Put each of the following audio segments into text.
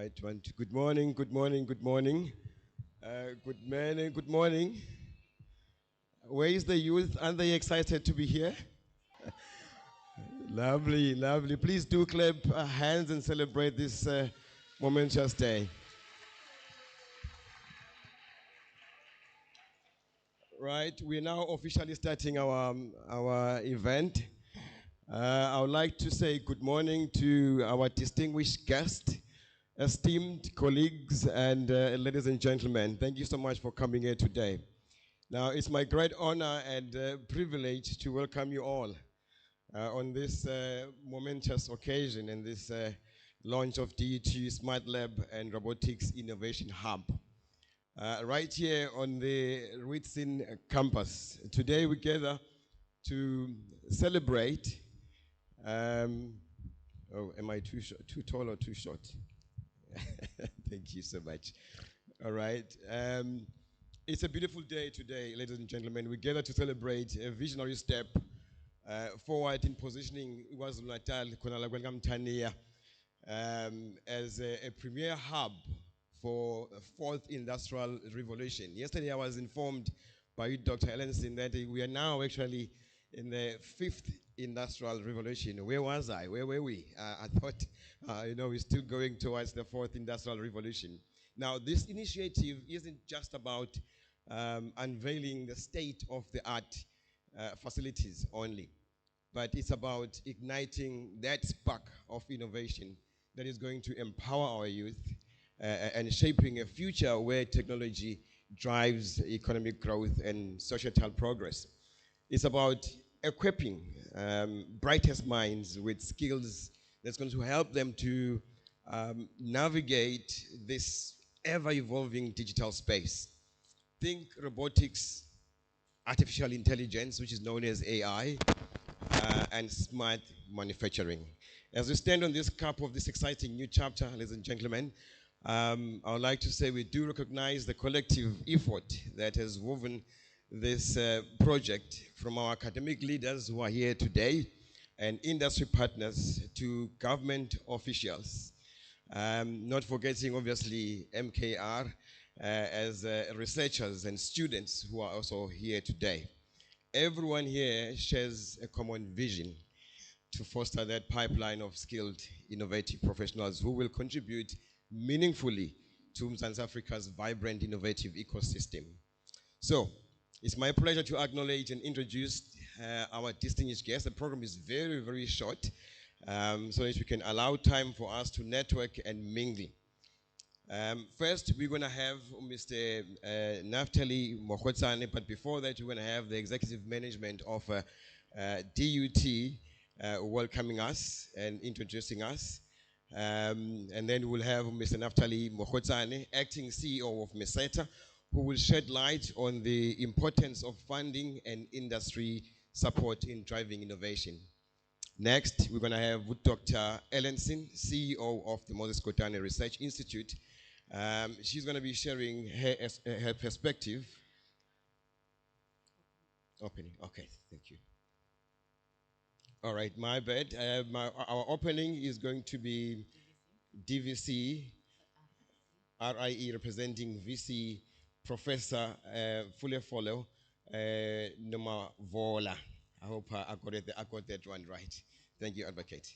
Right, one, two. Good morning, good morning, good morning. Good morning, good morning. Where is the youth? Aren't they excited to be here? Lovely, lovely. Please do clap hands and celebrate this momentous day. Right, we're now officially starting our event. I would like to say good morning to our distinguished guest, esteemed colleagues, and ladies and gentlemen. Thank you so much for coming here today. Now, it's my great honor and privilege to welcome you all on this momentous occasion and this launch of DET Smart Lab and Robotics Innovation Hub. Right here on the Ritsin campus. Today we gather to celebrate. Oh, am I too tall or too short? Thank you so much. All right. It's a beautiful day today, ladies and gentlemen. We gather to celebrate a visionary step forward in positioning KwaZulu-Natal as a premier hub for a fourth industrial revolution. Yesterday I was informed by you, Dr. Ellenson, that we are now actually in the fifth industrial revolution. Where was I? Where were we? I thought, we're still going towards the fourth industrial revolution. Now, this initiative isn't just about unveiling the state-of-the-art facilities only, but it's about igniting that spark of innovation that is going to empower our youth and shaping a future where technology drives economic growth and societal progress. It's about equipping brightest minds with skills that's going to help them to navigate this ever-evolving digital space. Think robotics, artificial intelligence, which is known as AI, and smart manufacturing. As we stand on this cup of this exciting new chapter, ladies and gentlemen, I would like to say we do recognize the collective effort that has woven this project from our academic leaders who are here today and industry partners to government officials. Not forgetting, obviously, MKR as researchers and students who are also here today. Everyone here shares a common vision to foster that pipeline of skilled, innovative professionals who will contribute meaningfully to South Africa's vibrant, innovative ecosystem. So, it's my pleasure to acknowledge and introduce our distinguished guests. The program is very, very short, so that we can allow time for us to network and mingle. First, we're going to have Mr. Naftali Mokhotane, but before that, we're going to have the executive management of DUT welcoming us and introducing us. And then we'll have Mr. Naftali Mokhotane, acting CEO of Merseta, who will shed light on the importance of funding and industry support in driving innovation. Next, we're going to have Dr. Ellenson, CEO of the Moses Kotane Research Institute. She's going to be sharing her perspective. Opening, okay, thank you. All right, my bad. Our opening is going to be DVC, RIE representing VC Professor Fulefolo Noma Vola. I hope I got that one right. Thank you, Advocate.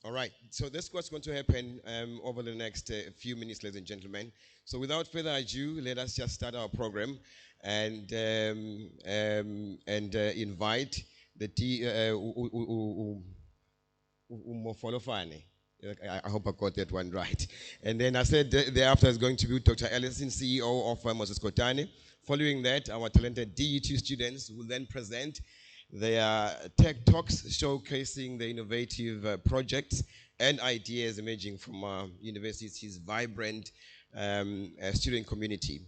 All right, so that's what's going to happen over the next few minutes, ladies and gentlemen. So without further ado, let us just start our program and invite the Umofolofane. I hope I got that one right. And then I said thereafter is going to be Dr. Ellison, CEO of Moses Kotane. Following that, our talented DET students will then present their tech talks showcasing the innovative projects and ideas emerging from our university's vibrant student community.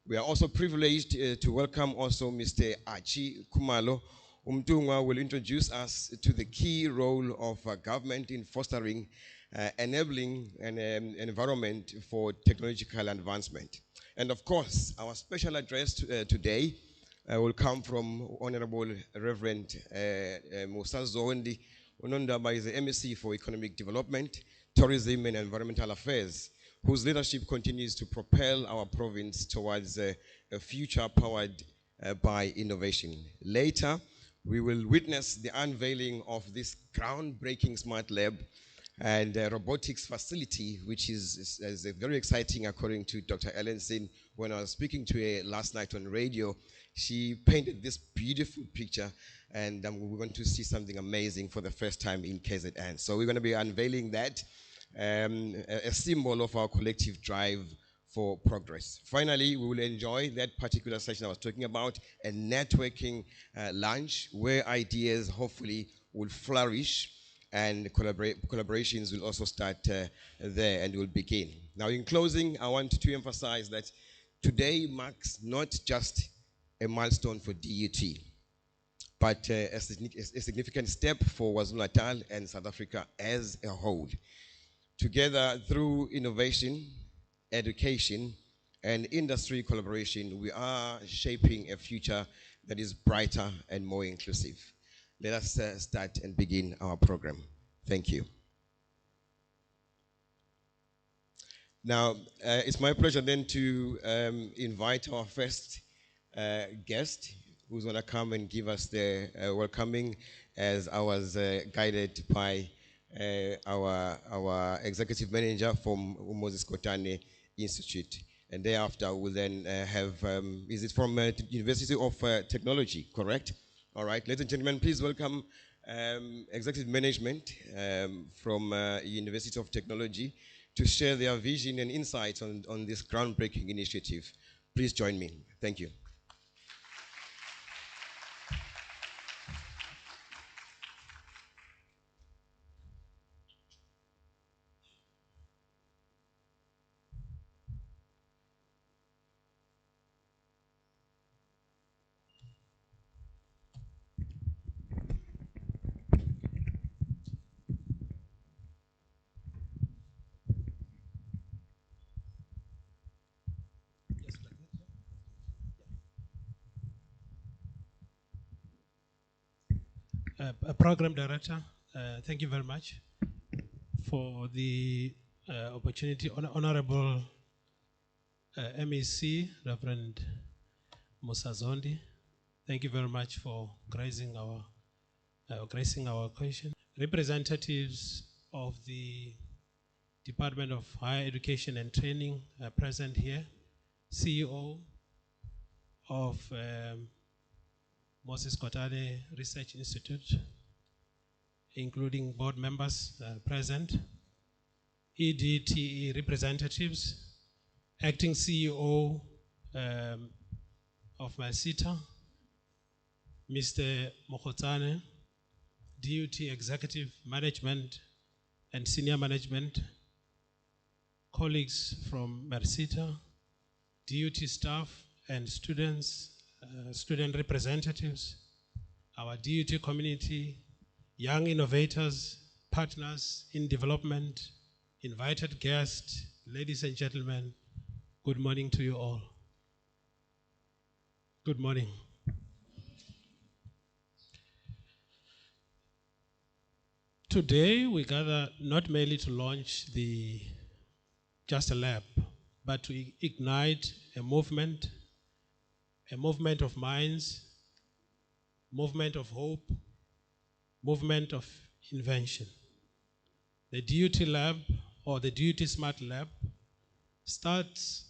We are also privileged to welcome also Mr. Achi Kumalo. Umtungwa will introduce us to the key role of government in fostering enabling an environment for technological advancement. And of course, our special address today will come from Honorable Reverend Musa Zondi. Unondaba is the MSc for Economic Development. Tourism and Environmental Affairs, whose leadership continues to propel our province towards a future powered by innovation. Later, we will witness the unveiling of this groundbreaking smart lab and robotics facility, which is very exciting according to Dr. Ellenson. When I was speaking to her last night on radio, she painted this beautiful picture, and we're going to see something amazing for the first time in KZN. So we're going to be unveiling that, a symbol of our collective drive for progress. Finally, we will enjoy that particular session I was talking about, a networking lunch where ideas hopefully will flourish and collaborations will also start there and will begin. Now, in closing, I want to emphasize that today marks not just a milestone for DUT, but a significant step for KwaZulu-Natal and South Africa as a whole. Together, through innovation, education, and industry collaboration, we are shaping a future that is brighter and more inclusive. Let us start and begin our program. Thank you. Now, it's my pleasure then to invite our first guest who's going to come and give us the welcoming, as I was guided by our executive manager from Moses Kotane Institute. And thereafter, we'll then have, is it from University of Technology, correct? All right, ladies and gentlemen, please welcome executive management from University of Technology to share their vision and insights on this groundbreaking initiative. Please join me. Thank you. Program Director, thank you very much for the opportunity. Honorable MEC, Reverend Musazondi, thank you very much for gracing our occasion. Representatives of the Department of Higher Education and Training are present here. CEO of Moses Kotane Research Institute, including board members present, EDTE representatives, acting CEO of Merseta, Mr. Mokotane, DUT executive management and senior management, colleagues from Merseta, DUT staff and students, student representatives, our DUT community, young innovators, partners in development, invited guests, ladies and gentlemen, good morning to you all. Good morning. Today we gather not merely to launch just a lab, but to ignite a movement of minds, movement of hope, movement of invention. The DUT Lab, or the DUT Smart Lab, stands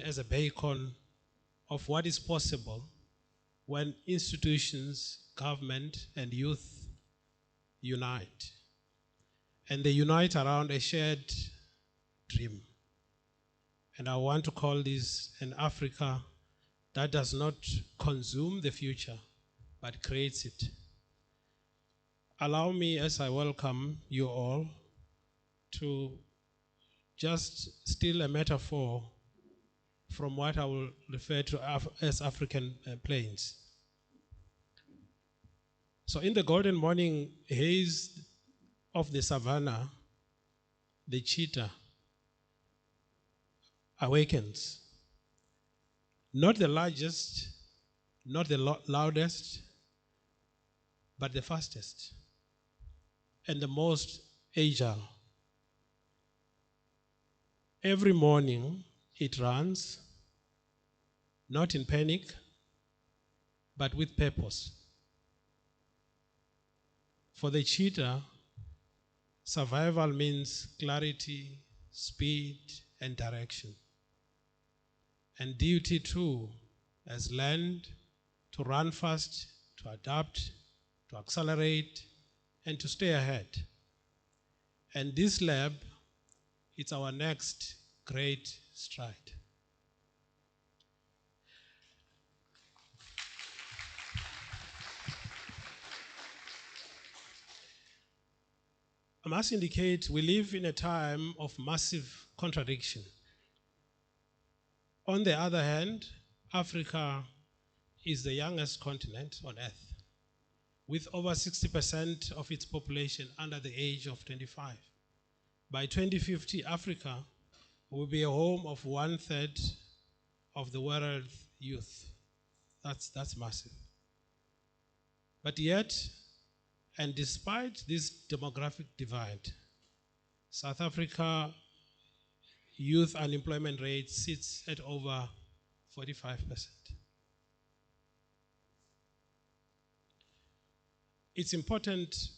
as a beacon of what is possible when institutions, government, and youth unite. And they unite around a shared dream. And I want to call this an Africa that does not consume the future, but creates it. Allow me, as I welcome you all, to just steal a metaphor from what I will refer to as African plains. So in the golden morning haze of the savannah, the cheetah awakens. Not the largest, not the loudest, but the fastest and the most agile. Every morning it runs, not in panic, but with purpose. For the cheetah, survival means clarity, speed, and direction. And duty too has learned to run fast, to adapt, to accelerate, and to stay ahead. And this lab, it's our next great stride. I must indicate we live in a time of massive contradiction. On the other hand, Africa is the youngest continent on earth, with over 60% of its population under the age of 25. By 2050, Africa will be a home of 1/3 of the world's youth. That's massive. But yet, and despite this demographic divide, South Africa youth unemployment rate sits at over 45%. It's important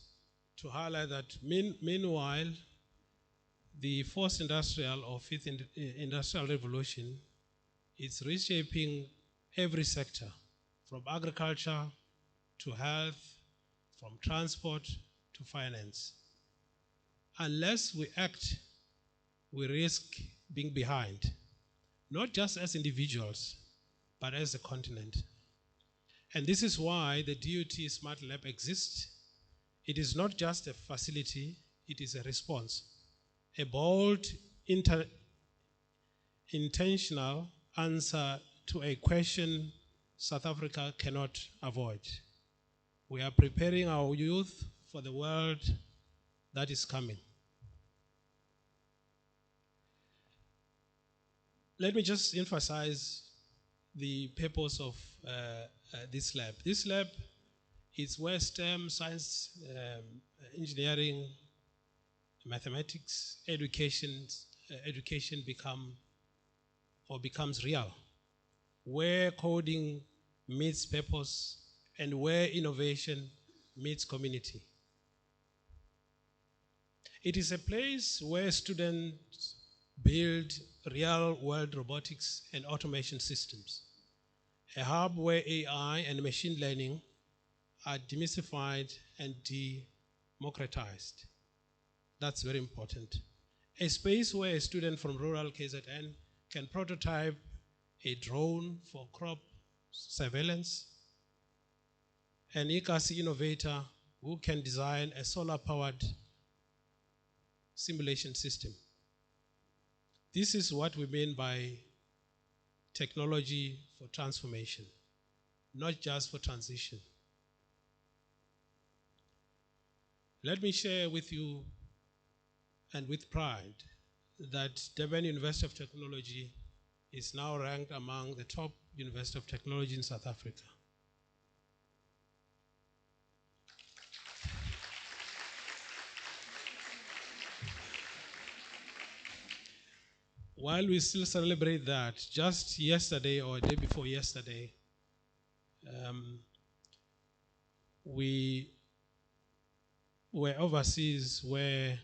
to highlight that meanwhile, the fourth industrial or fifth industrial revolution is reshaping every sector, from agriculture to health, from transport to finance. Unless we act, we risk being behind, not just as individuals, but as a continent. And this is why the DOT Smart Lab exists. It is not just a facility, it is a response. A bold, intentional answer to a question South Africa cannot avoid. We are preparing our youth for the world that is coming. Let me just emphasize the purpose of this lab. This lab is where STEM, science, engineering, mathematics, education becomes real, where coding meets purpose and where innovation meets community. It is a place where students build real-world robotics and automation systems, a hub where AI and machine learning are demystified and democratized. That's very important. A space where a student from rural KZN can prototype a drone for crop surveillance, an ICASI innovator who can design a solar-powered simulation system. This is what we mean by technology for transformation, not just for transition. Let me share with you, and with pride, that Durban University of Technology is now ranked among the top University of Technology in South Africa. While we still celebrate that, just yesterday or a day before yesterday, we were overseas where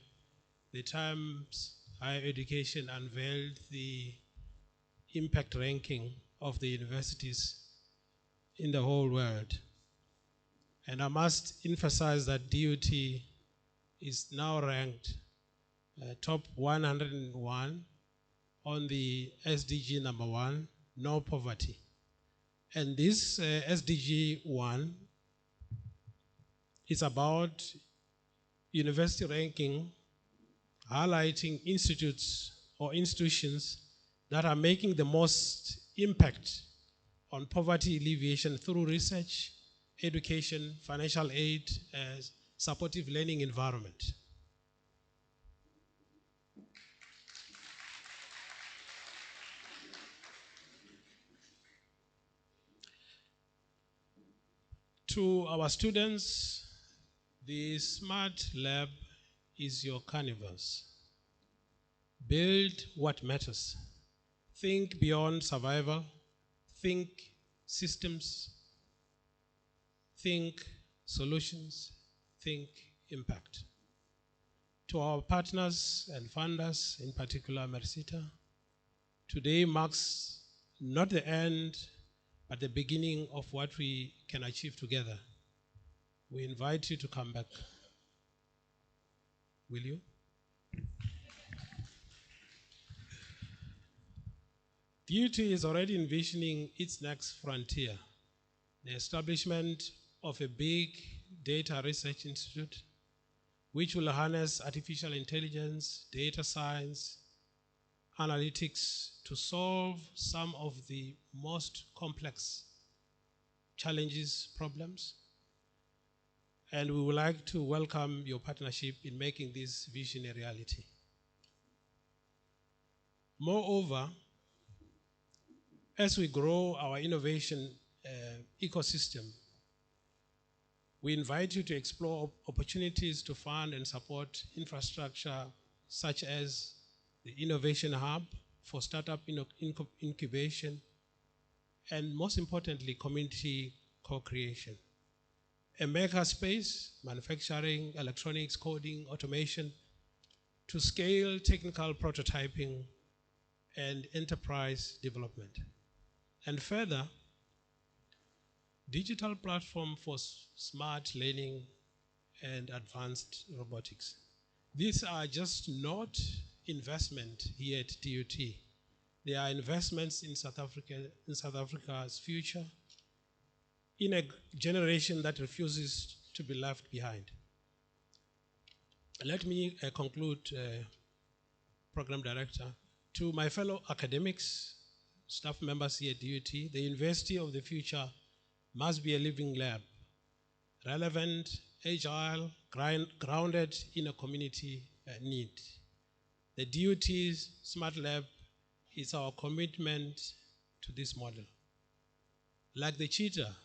the Times Higher Education unveiled the impact ranking of the universities in the whole world. And I must emphasize that DUT is now ranked top 101 on the SDG number 1, no poverty. And this SDG 1 is about university ranking, highlighting institutes or institutions that are making the most impact on poverty alleviation through research, education, financial aid, supportive learning environment. To our students, the Smart Lab is your canvas. Build what matters. Think beyond survival. Think systems. Think solutions. Think impact. To our partners and funders, in particular Merseta, today marks not the end, but the beginning of what we can achieve together. We invite you to come back. Will you? DUT is already envisioning its next frontier, the establishment of a big data research institute which will harness artificial intelligence, data science, analytics to solve some of the most complex challenges, problems. And we would like to welcome your partnership in making this vision a reality. Moreover, as we grow our innovation ecosystem, we invite you to explore opportunities to fund and support infrastructure such as the Innovation Hub for startup incubation, and most importantly, community co-creation. A makerspace, manufacturing, electronics, coding, automation, to scale technical prototyping and enterprise development. And further, digital platform for smart learning and advanced robotics. These are just not investment here at DUT. They are investments in South Africa's future, in a generation that refuses to be left behind. Let me conclude, Program Director. To my fellow academics, staff members here at DUT, the University of the Future must be a living lab, relevant, agile, grounded in a community need. The DUT's Smart Lab is our commitment to this model. Like the cheetah,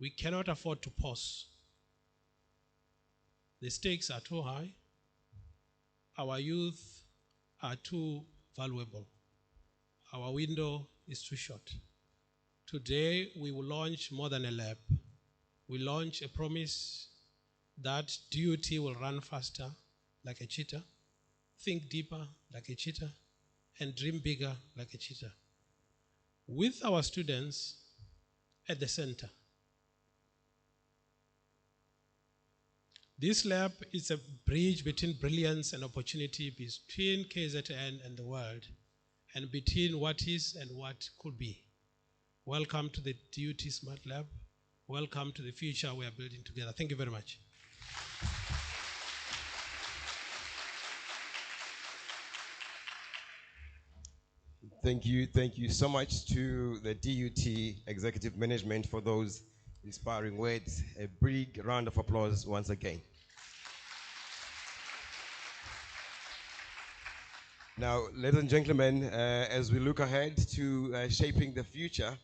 we cannot afford to pause. The stakes are too high. Our youth are too valuable. Our window is too short. Today, we will launch more than a lab. We launch a promise that DUT will run faster like a cheetah, think deeper like a cheetah, and dream bigger like a cheetah. With our students at the center. This lab is a bridge between brilliance and opportunity, between KZN and the world, and between what is and what could be. Welcome to the DUT Smart Lab. Welcome to the future we are building together. Thank you very much. Thank you so much to the DUT Executive Management for those inspiring words. A big round of applause once again. Now, ladies and gentlemen, as we look ahead to shaping the future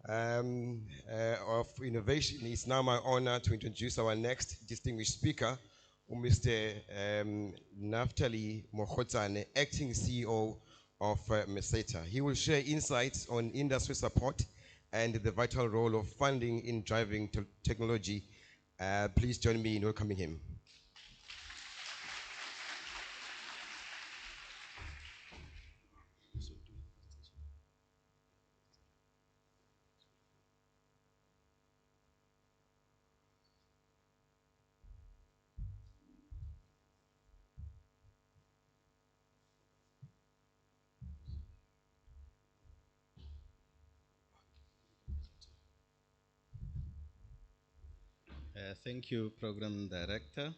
of innovation, it's now my honor to introduce our next distinguished speaker, Mr. Naftali Mohotsane, Acting CEO of Merseta. He will share insights on industry support and the vital role of funding in driving technology. Please join me in welcoming him. Thank you, Program Director.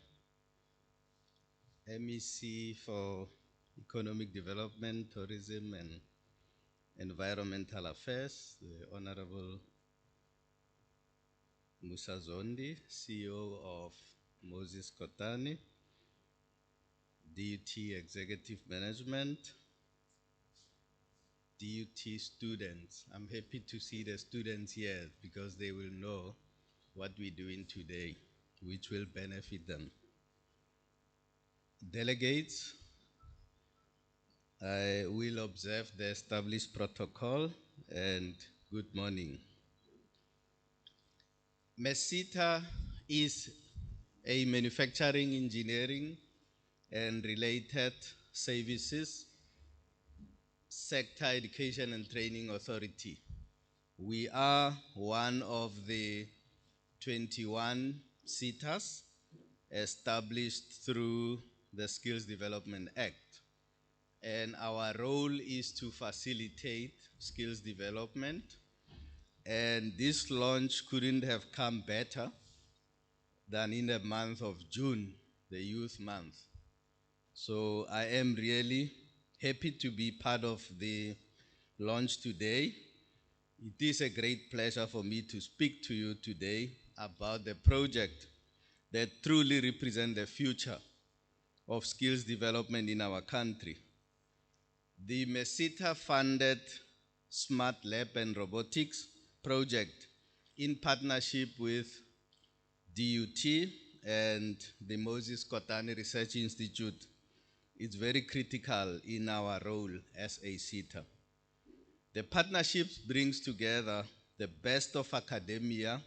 MEC for Economic Development, Tourism and Environmental Affairs, the Honorable Musa Zondi, CEO of Moses Kotani, DUT Executive Management, DUT students. I'm happy to see the students here because they will know what we're doing today, which will benefit them. Delegates, I will observe the established protocol and good morning. Merseta is a manufacturing, engineering, and related services sector education and training authority. We are one of the 21 SETAs established through the Skills Development Act. And our role is to facilitate skills development. And this launch couldn't have come better than in the month of June, the Youth Month. So I am really happy to be part of the launch today. It is a great pleasure for me to speak to you today about the project that truly represents the future of skills development in our country. The Merseta funded Smart Lab and Robotics project in partnership with DUT and the Moses Kotane Research Institute is very critical in our role as a SETA. The partnership brings together the best of academia,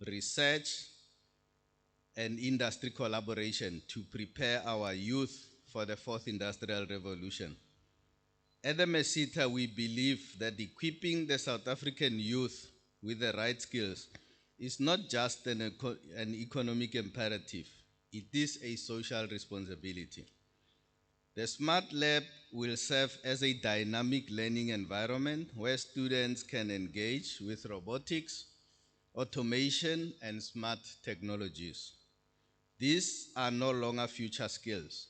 research, and industry collaboration to prepare our youth for the fourth industrial revolution. At the Merseta, we believe that equipping the South African youth with the right skills is not just an economic imperative, it is a social responsibility. The Smart Lab will serve as a dynamic learning environment where students can engage with robotics, automation, and smart technologies. These are no longer future skills.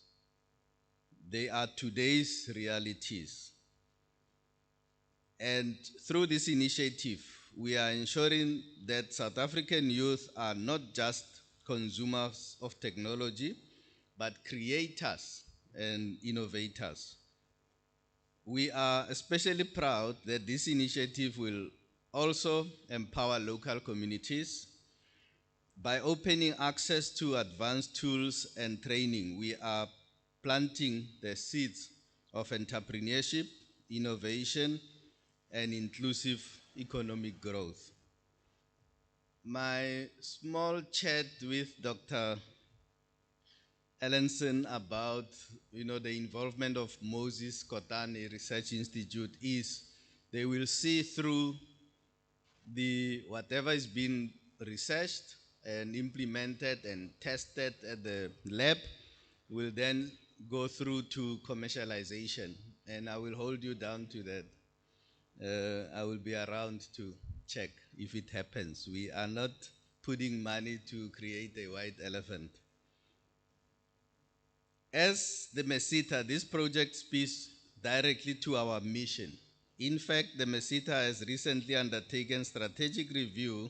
They are today's realities. And through this initiative, we are ensuring that South African youth are not just consumers of technology, but creators and innovators. We are especially proud that this initiative will also empower local communities. By opening access to advanced tools and training, we are planting the seeds of entrepreneurship, innovation, and inclusive economic growth. My small chat with Dr. Ellenson about the involvement of Moses Kotane Research Institute is they will see through whatever is being researched and implemented and tested at the lab will then go through to commercialization, and I will hold you down to that. I will be around to check if it happens. We are not putting money to create a white elephant. As the Merseta, this project speaks directly to our mission. In fact, the Merseta has recently undertaken strategic review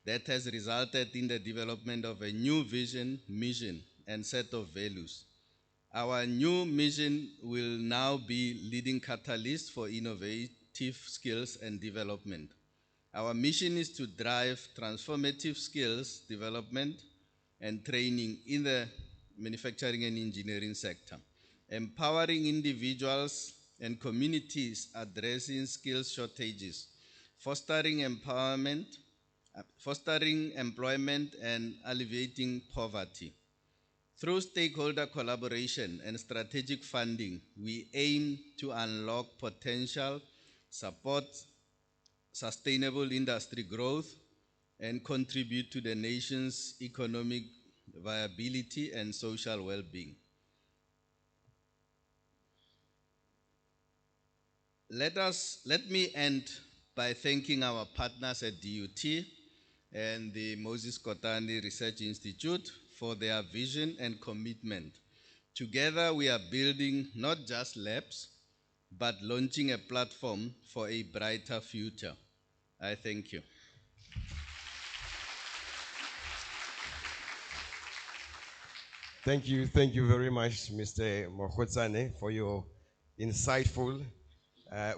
that has resulted in the development of a new vision, mission, and set of values. Our new mission will now be leading catalyst for innovative skills and development. Our mission is to drive transformative skills development and training in the manufacturing and engineering sector, empowering individuals and communities addressing skills shortages, fostering empowerment, fostering employment, and alleviating poverty. Through stakeholder collaboration and strategic funding, we aim to unlock potential, support sustainable industry growth, and contribute to the nation's economic viability and social well-being. Let me end by thanking our partners at DUT and the Moses Kotane Research Institute for their vision and commitment. Together, we are building not just labs, but launching a platform for a brighter future. I thank you. Thank you very much, Mr. Mokotsane, for your insightful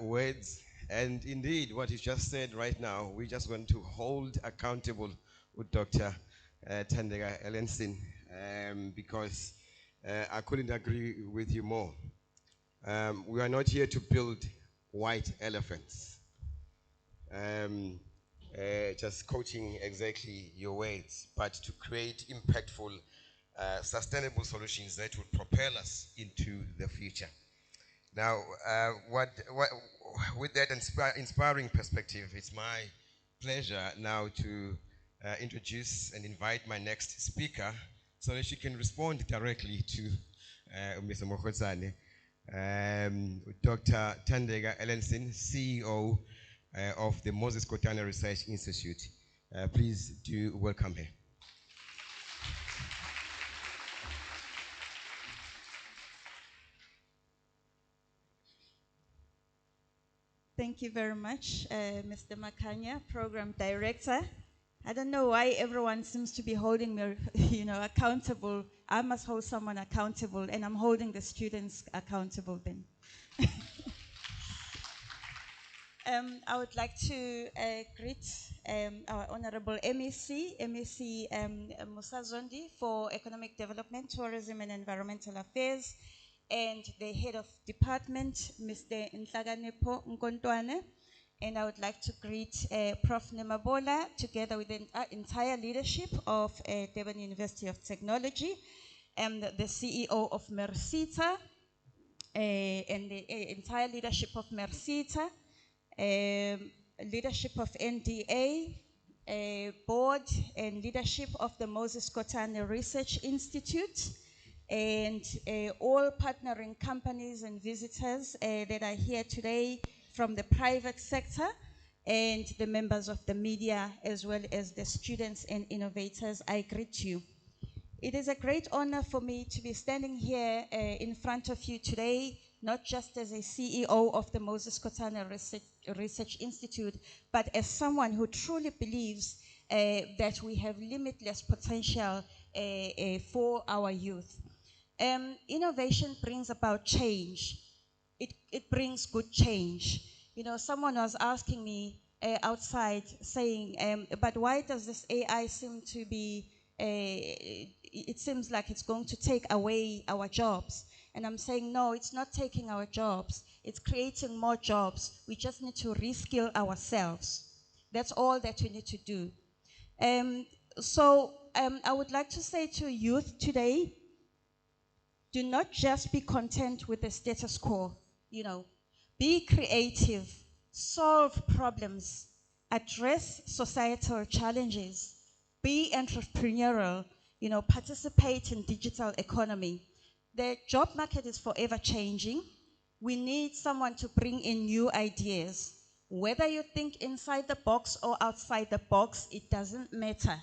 words. And indeed, what you just said right now, we just want to hold accountable with Dr. Thandeka Ellenson, because I couldn't agree with you more. We are not here to build white elephants. Just quoting exactly your words, but to create impactful, sustainable solutions that would propel us into the future. Now, with that inspiring perspective, it's my pleasure now to introduce and invite my next speaker so that she can respond directly to Mr. Mokhosane. Dr. Thandeka Ellenson, CEO of the Moses Kotane Research Institute. Please do welcome her. Thank you very much, Mr. Makanya, Program Director. I don't know why everyone seems to be holding me, accountable. I must hold someone accountable, and I'm holding the students accountable then. I would like to greet our Honorable MEC Musa Zondi for Economic Development, Tourism and Environmental Affairs, and the Head of Department, Mr. Nhlaganepo Nkontwane. And I would like to greet Prof. Nemabola, together with the entire leadership of Durban University of Technology, and the CEO of Merseta, and the entire leadership of Merseta, leadership of NDA, board and leadership of the Moses Kotane Research Institute, and all partnering companies and visitors that are here today from the private sector, and the members of the media, as well as the students and innovators. I greet you. It is a great honor for me to be standing here in front of you today, not just as a CEO of the Moses Kotane Research Institute, but as someone who truly believes that we have limitless potential for our youth. Innovation brings about change. It brings good change. Someone was asking me outside saying, but why does this AI seem to be, it seems like it's going to take away our jobs? And I'm saying, no, it's not taking our jobs. It's creating more jobs. We just need to reskill ourselves. That's all that we need to do. I would like to say to youth today, do not just be content with the status quo. Be creative, solve problems, address societal challenges, be entrepreneurial, participate in digital economy. The job market is forever changing. We need someone to bring in new ideas. Whether you think inside the box or outside the box, it doesn't matter.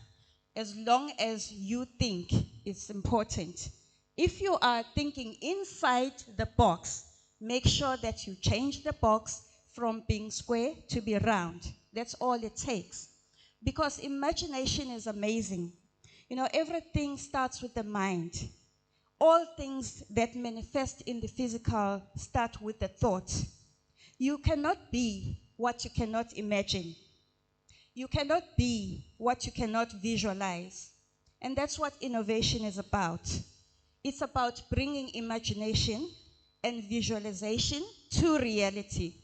As long as you think, it's important. If you are thinking inside the box, make sure that you change the box from being square to be round. That's all it takes. Because imagination is amazing. Everything starts with the mind. All things that manifest in the physical start with the thought. You cannot be what you cannot imagine. You cannot be what you cannot visualize. And that's what innovation is about. It's about bringing imagination and visualization to reality.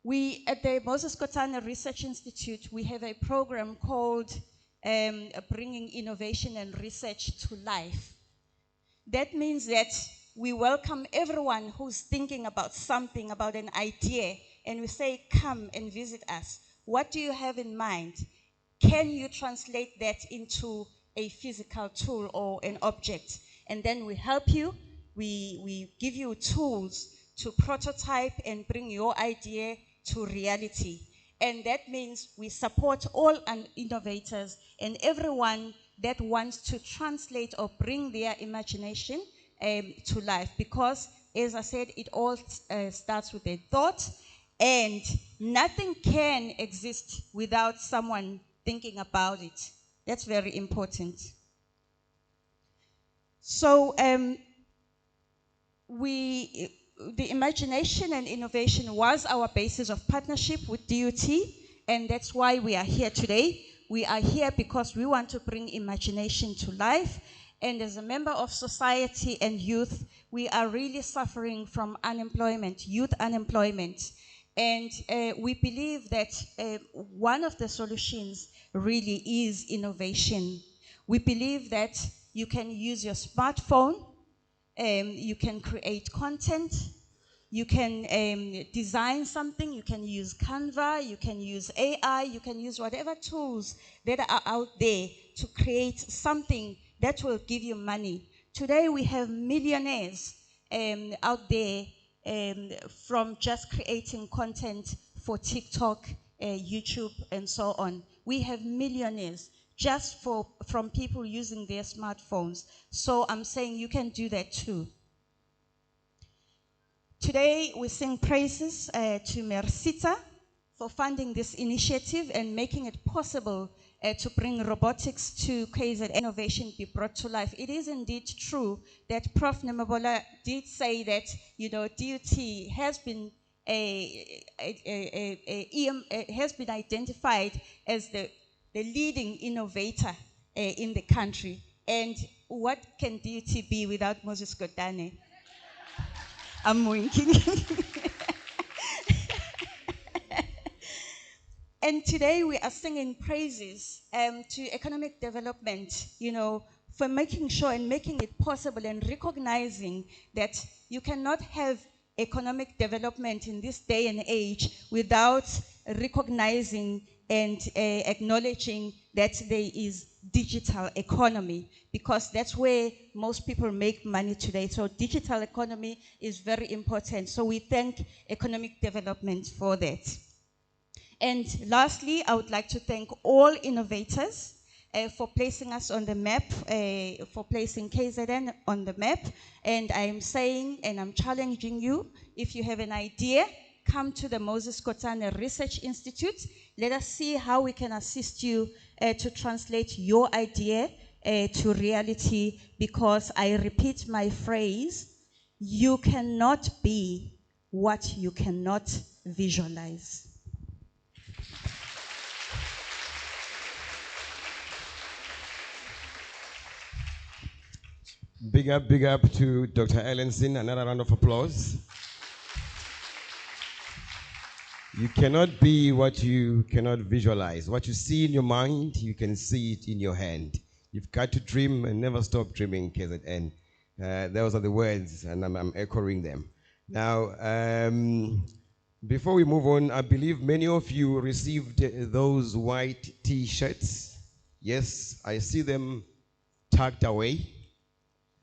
We, at the Moses Kotane Research Institute, we have a program called Bringing Innovation and Research to Life. That means that we welcome everyone who's thinking about something, about an idea, and we say, come and visit us. What do you have in mind? Can you translate that into a physical tool or an object? And then we help you. We give you tools to prototype and bring your idea to reality. And that means we support all innovators and everyone that wants to translate or bring their imagination to life. Because, as I said, it all starts with a thought, and nothing can exist without someone thinking about it. That's very important. So the imagination and innovation was our basis of partnership with DUT, and that's why we are here today. We are here because we want to bring imagination to life, And as a member of society and youth, we are really suffering from unemployment, youth unemployment. And we believe that one of the solutions really is innovation. We believe that you can use your smartphone, you can create content, you can design something, you can use Canva, you can use AI, you can use whatever tools that are out there to create something that will give you money. Today we have millionaires out there from just creating content for TikTok, YouTube, and so on. We have millionaires just from people using their smartphones. So I'm saying you can do that too. Today, we sing praises to Merseta for funding this initiative and making it possible to bring robotics to KZN, innovation be brought to life. It is indeed true that Prof. Nemabola did say that, DUT has been has been identified as the leading innovator in the country. And what can DUT be without Moses Kotane? I'm winking. And today we are singing praises to economic development, for making sure and making it possible and recognizing that you cannot have economic development in this day and age without recognizing and acknowledging that there is digital economy, because that's where most people make money today. So digital economy is very important. So we thank economic development for that. And lastly, I would like to thank all innovators for placing us on the map, for placing KZN on the map. And I am saying, and I'm challenging you, if you have an idea, come to the Moses Kotane Research Institute. Let us see how we can assist you to translate your idea to reality, because I repeat my phrase, you cannot be what you cannot visualize. Big up to Dr. Ellenson. Another round of applause. You cannot be what you cannot visualize. What you see in your mind, you can see it in your hand. You've got to dream and never stop dreaming, KZN. Those are the words, and I'm echoing them. Now, before we move on, I believe many of you received those white T-shirts. Yes, I see them tucked away.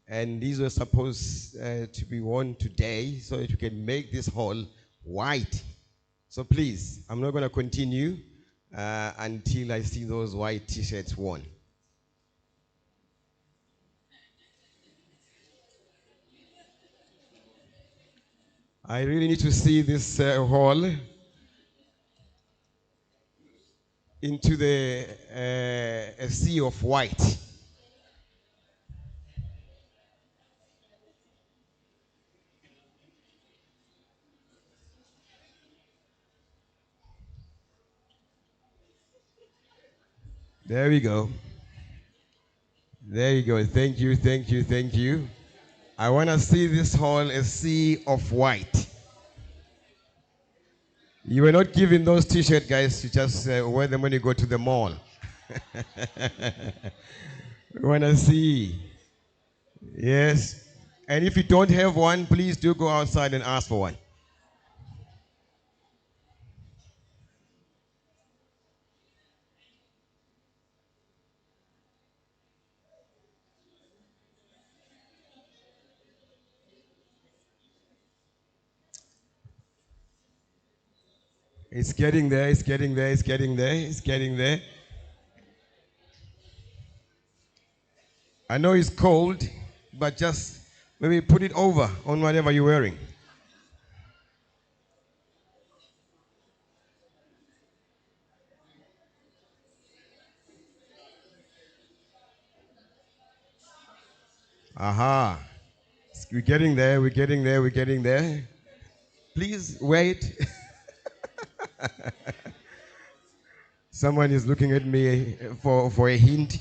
And these were supposed to be worn today so that you can make this hall white. So please, I'm not going to continue until I see those white T-shirts worn. I really need to see this hall into a sea of white. There we go. There you go. Thank you, thank you, thank you. I want to see this hall a sea of white. You were not given those T-shirts, guys. You just wear them when you go to the mall. We want to see. Yes. And if you don't have one, please do go outside and ask for one. It's getting there, it's getting there, it's getting there, it's getting there. I know it's cold, but just maybe put it over on whatever you're wearing. Aha. We're getting there, we're getting there, we're getting there. Please wait. Someone is looking at me for a hint.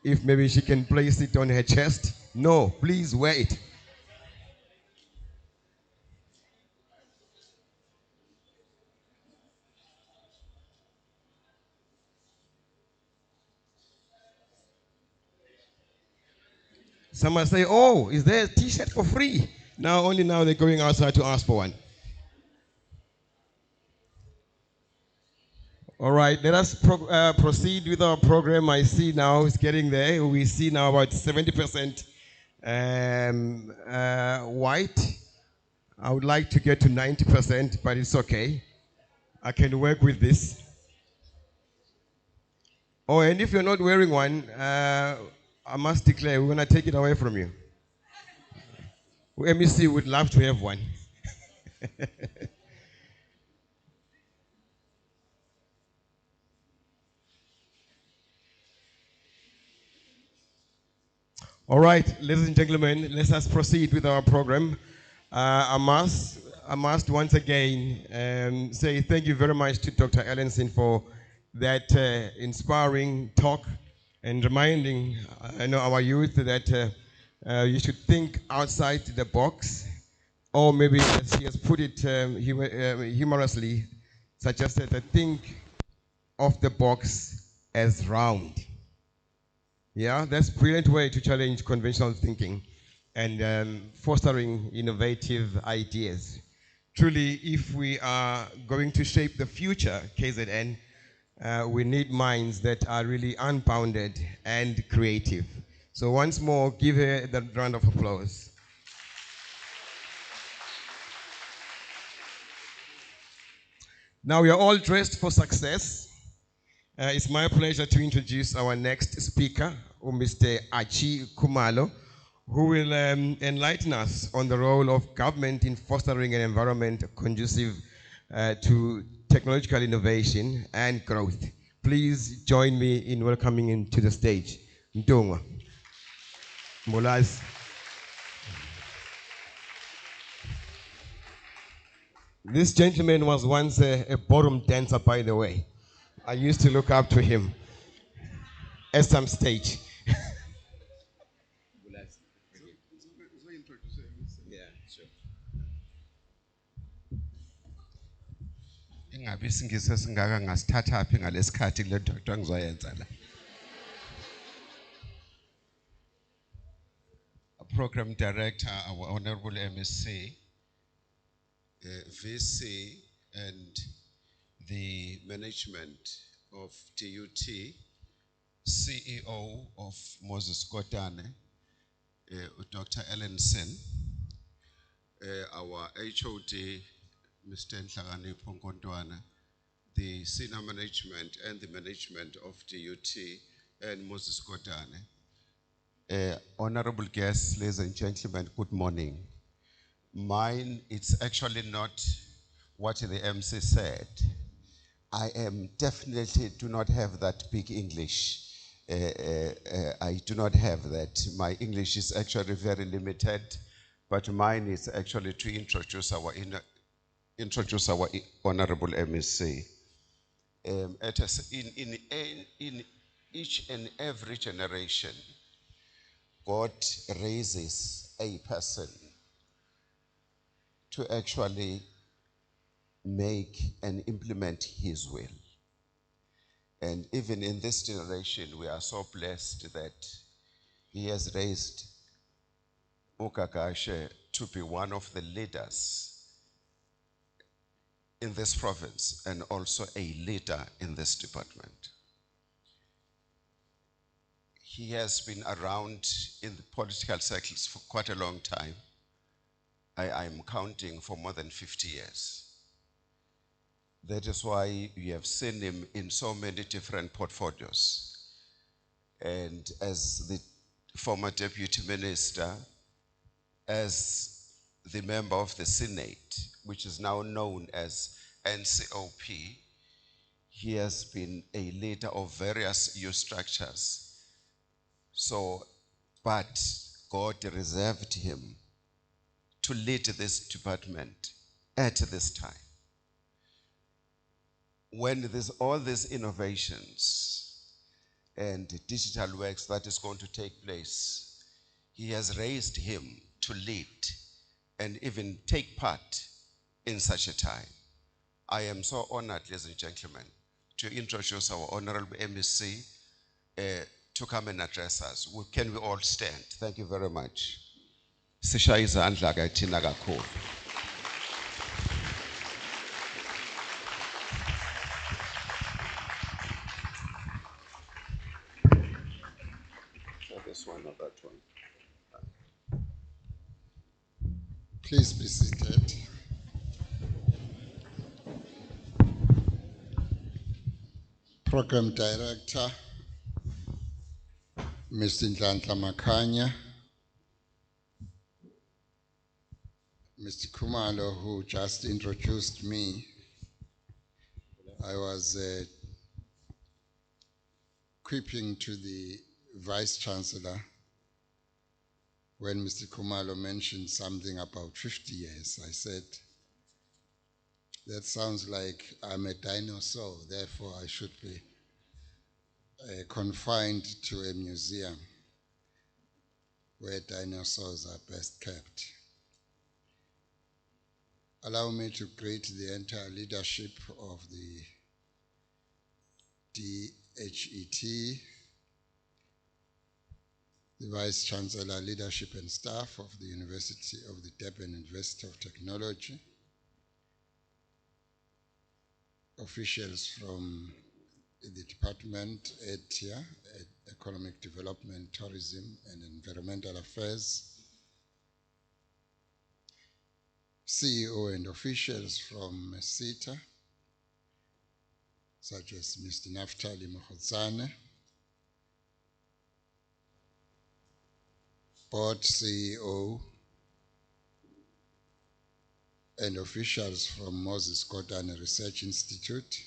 If maybe she can place it on her chest. No, please wear it. Someone say, oh, is there a t-shirt for free? Now, only now they're going outside to ask for one. All right, let us proceed with our program. I see now it's getting there. We see now about 70% white. I would like to get to 90%, but it's okay. I can work with this. Oh, and if you're not wearing one, I must declare we're going to take it away from you. MEC would love to have one. All right, ladies and gentlemen, let us proceed with our program. I must once again say thank you very much to Dr. Ellenson for that inspiring talk and reminding our youth that you should think outside the box, or maybe as he has put it humorously, suggested that think of the box as round. Yeah, that's a brilliant way to challenge conventional thinking and fostering innovative ideas. Truly, if we are going to shape the future KZN, we need minds that are really unbounded and creative. So once more, give her the round of applause. Now we are all dressed for success. It's my pleasure to introduce our next speaker, Mr. Achi Kumalo, who will enlighten us on the role of government in fostering an environment conducive to technological innovation and growth. Please join me in welcoming him to the stage. Ndongwa. Molaz. This gentleman was once a ballroom dancer, by the way. I used to look up to him at some stage. Ingabe isingisi esingaka ngasithatha phi ngalesikhathi kule doctor ngizoyenza la. Program Director, our Honorable MSc, VC, and the management of TUT, CEO of Moses Kotane, Dr. Ellenson, our HOD, Mr. Nhlagani Ponkontwana, the senior management and the management of TUT and Moses Kotane. Honorable guests, ladies and gentlemen, good morning. Mine, it's actually not what the MC said. I definitely do not have that big English. I do not have that. My English is actually very limited, but mine is actually to introduce our Honorable MSc. In each and every generation, God raises a person to actually make and implement his will. And even in this generation, we are so blessed that he has raised Ukakashe to be one of the leaders in this province and also a leader in this department. He has been around in the political circles for quite a long time. I'm counting for more than 50 years. That is why you have seen him in so many different portfolios. And as the former deputy minister, as the member of the Senate, which is now known as NCOP, he has been a leader of various youth structures. So, but God reserved him to lead this department at this time. When there's all these innovations, and digital works that is going to take place. He has raised him to lead and even take part in such a time. I am so honored, ladies and gentlemen, to introduce our Honorable MEC to come and address us. Can we all stand? Thank you very much. Sishaya izandla ke thina kakhulu. This one or that one? Please be seated. Program Director, Mr. Nhlanhla Makhanya, Mr. Khumalo, who just introduced me. I was quipping to the Vice Chancellor when Mr. Khumalo mentioned something about 50 years. I said, that sounds like I'm a dinosaur, therefore I should be confined to a museum where dinosaurs are best kept. Allow me to greet the entire leadership of the DHET, the Vice Chancellor, leadership and staff of the University of the Durban University of Technology, officials from the Department ETIA, Economic Development, Tourism and Environmental Affairs, CEO and officials from Merseta, such as Mr. Naftali Mohotsane, Board CEO, and officials from Moses Kotane Research Institute,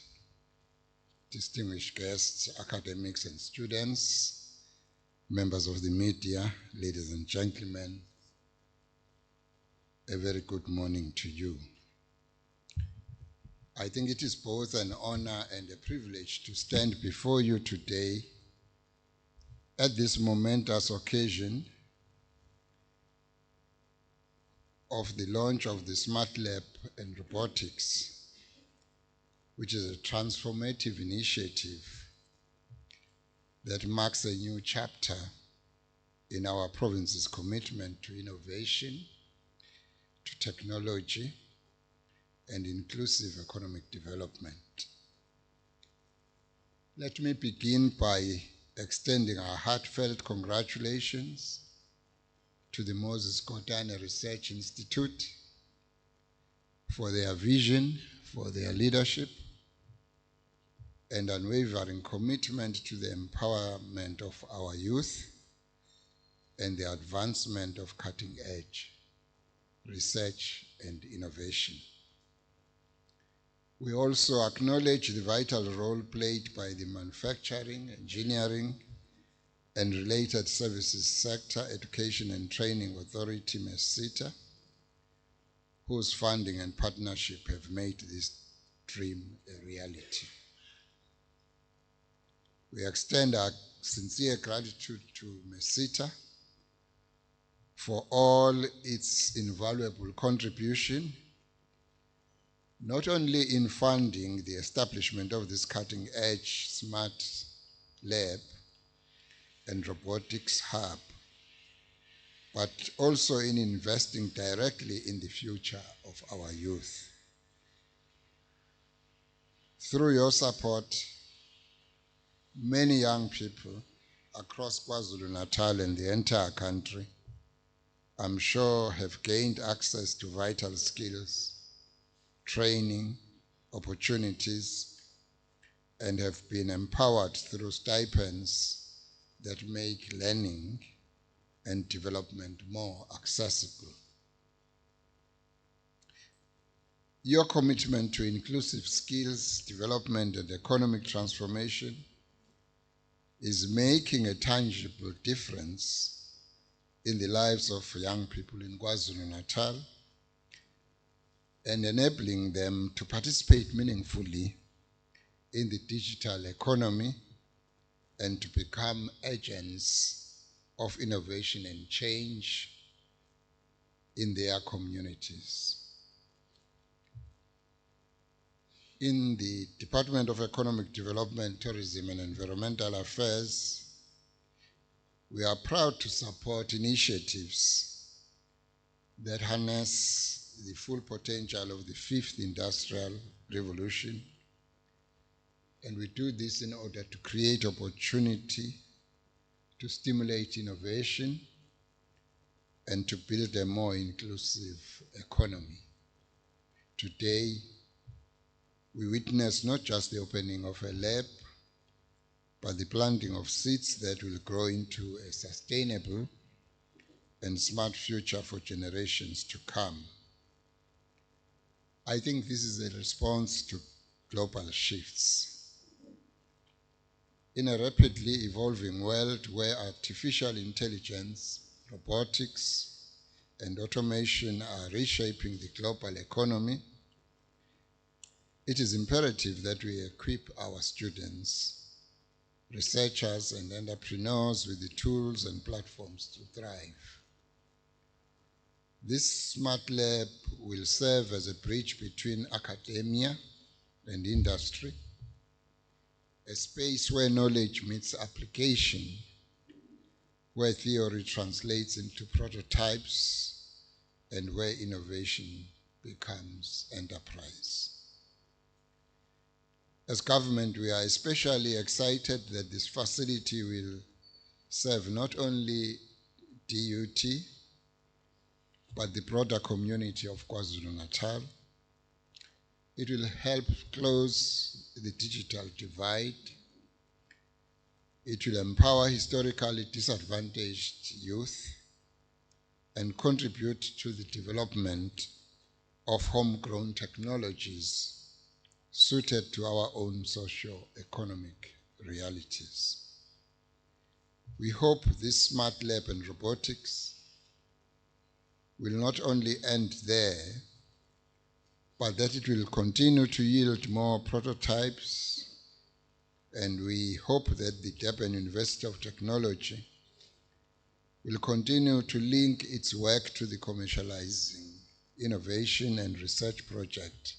distinguished guests, academics and students, members of the media, ladies and gentlemen, a very good morning to you. I think it is both an honor and a privilege to stand before you today at this momentous occasion of the launch of the Smart Lab and Robotics, which is a transformative initiative that marks a new chapter in our province's commitment to innovation, to technology, and inclusive economic development. Let me begin by extending our heartfelt congratulations to the Moses Kotane Research Institute for their vision, for their leadership, and unwavering commitment to the empowerment of our youth and the advancement of cutting-edge research and innovation. We also acknowledge the vital role played by the manufacturing, engineering, and related services sector, Education and Training Authority, Merseta, whose funding and partnership have made this dream a reality. We extend our sincere gratitude to Merseta for all its invaluable contribution, not only in funding the establishment of this cutting-edge smart lab and robotics hub, but also in investing directly in the future of our youth. Through your support, many young people across KwaZulu-Natal and the entire country, I'm sure, have gained access to vital skills, training, opportunities, and have been empowered through stipends that make learning and development more accessible. Your commitment to inclusive skills development and economic transformation is making a tangible difference in the lives of young people in KwaZulu-Natal and enabling them to participate meaningfully in the digital economy and to become agents of innovation and change in their communities. In the Department of Economic Development, Tourism and Environmental Affairs, we are proud to support initiatives that harness the full potential of the fifth industrial revolution, and we do this in order to create opportunity, to stimulate innovation, and to build a more inclusive economy. Today, we witness not just the opening of a lab, but the planting of seeds that will grow into a sustainable and smart future for generations to come. I think this is a response to global shifts. In a rapidly evolving world where artificial intelligence, robotics, and automation are reshaping the global economy, it is imperative that we equip our students, researchers, and entrepreneurs with the tools and platforms to thrive. This smart lab will serve as a bridge between academia and industry, a space where knowledge meets application, where theory translates into prototypes, and where innovation becomes enterprise. As government, we are especially excited that this facility will serve not only DUT, but the broader community of KwaZulu-Natal. It will help close the digital divide. It will empower historically disadvantaged youth and contribute to the development of homegrown technologies suited to our own socio-economic realities. We hope this smart lab and robotics will not only end there, but that it will continue to yield more prototypes, and we hope that the Durban University of Technology will continue to link its work to the commercializing innovation and research project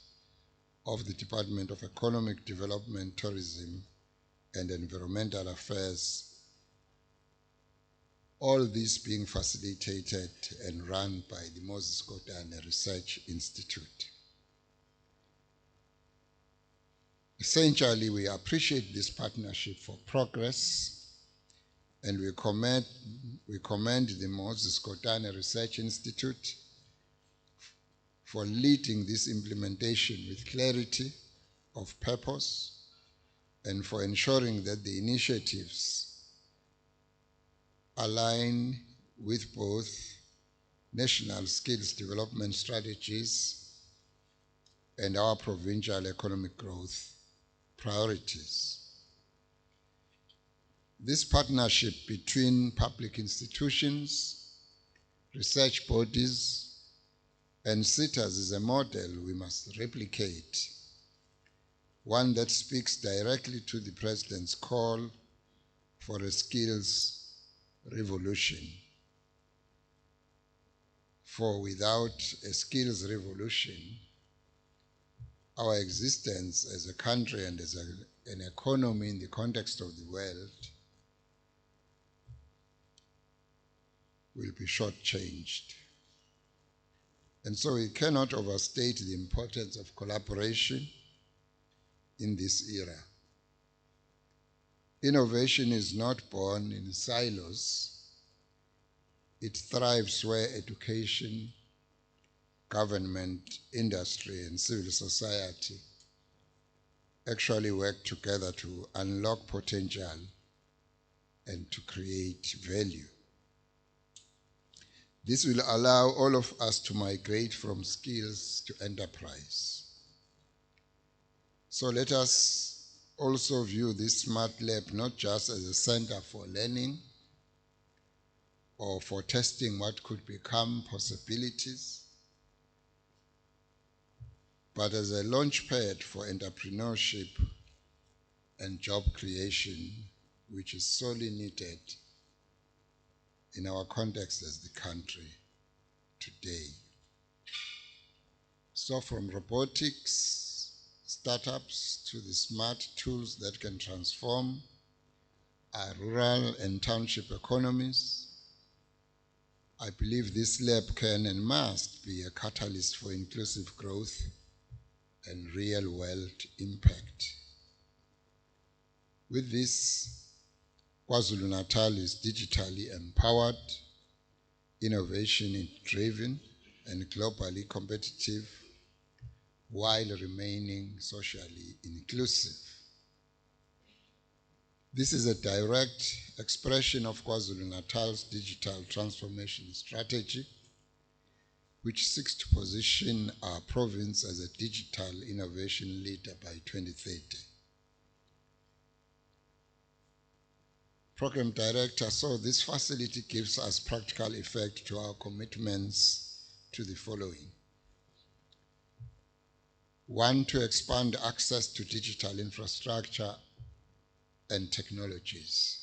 of the Department of Economic Development, Tourism and Environmental Affairs, all this being facilitated and run by the Moses Kotane Research Institute. Essentially, we appreciate this partnership for progress, and we commend the Moses Kotane Research Institute for leading this implementation with clarity of purpose and for ensuring that the initiatives align with both national skills development strategies and our provincial economic growth priorities. This partnership between public institutions, research bodies, and SITAs is a model we must replicate, one that speaks directly to the President's call for a skills revolution. For without a skills revolution, our existence as a country and as an economy in the context of the world will be shortchanged. And so we cannot overstate the importance of collaboration in this era. Innovation is not born in silos. It thrives where education, government, industry, and civil society actually work together to unlock potential and to create value. This will allow all of us to migrate from skills to enterprise. So let us also view this smart lab not just as a center for learning or for testing what could become possibilities, but as a launch pad for entrepreneurship and job creation which is sorely needed in our context as the country today. So from robotics, startups, to the smart tools that can transform our rural and township economies, I believe this lab can and must be a catalyst for inclusive growth and real-world impact. With this, KwaZulu-Natal is digitally empowered, innovation-driven, and globally competitive, while remaining socially inclusive. This is a direct expression of KwaZulu-Natal's digital transformation strategy, which seeks to position our province as a digital innovation leader by 2030. Program Director, so this facility gives us practical effect to our commitments to the following. 1, to expand access to digital infrastructure and technologies.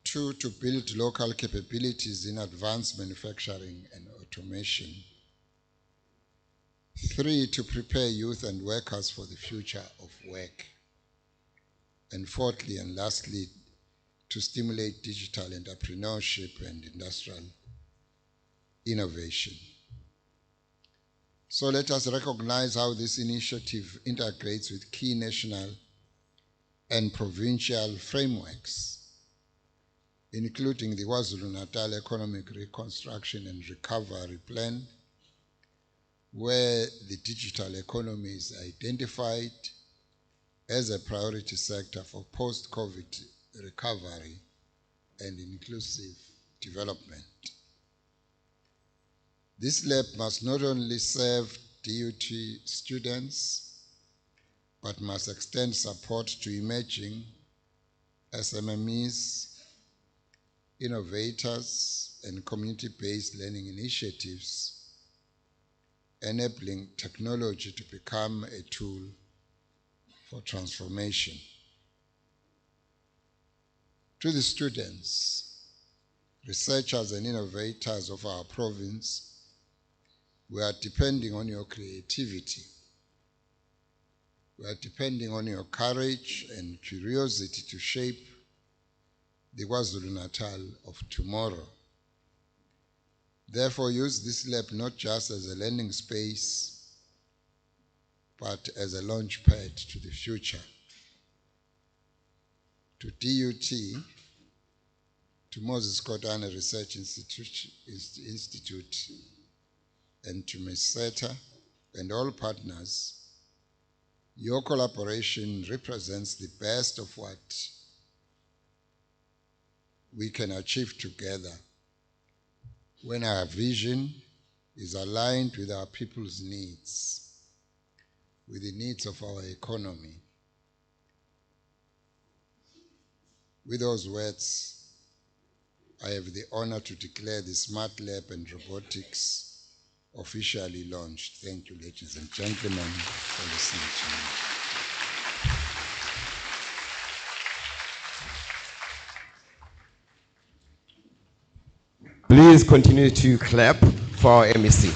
2, to build local capabilities in advanced manufacturing and automation. 3, to prepare youth and workers for the future of work. And fourthly and lastly, to stimulate digital entrepreneurship and industrial innovation. So let us recognize how this initiative integrates with key national and provincial frameworks, including the KwaZulu-Natal Economic Reconstruction and Recovery Plan, where the digital economy is identified as a priority sector for post-COVID recovery and inclusive development. This lab must not only serve DUT students, but must extend support to emerging SMMEs, innovators, and community-based learning initiatives, enabling technology to become a tool for transformation. To the students, researchers and innovators of our province, we are depending on your creativity. We are depending on your courage and curiosity to shape the KwaZulu-Natal of tomorrow. Therefore, use this lab not just as a learning space, but as a launch pad to the future. To DUT, to Moses Kotane Research Institute, and to Merseta and all partners, your collaboration represents the best of what we can achieve together when our vision is aligned with our people's needs, with the needs of our economy. With those words, I have the honor to declare the Smart Lab and Robotics officially launched. Thank you, ladies and gentlemen, for listening to me. Please continue to clap for our MEC.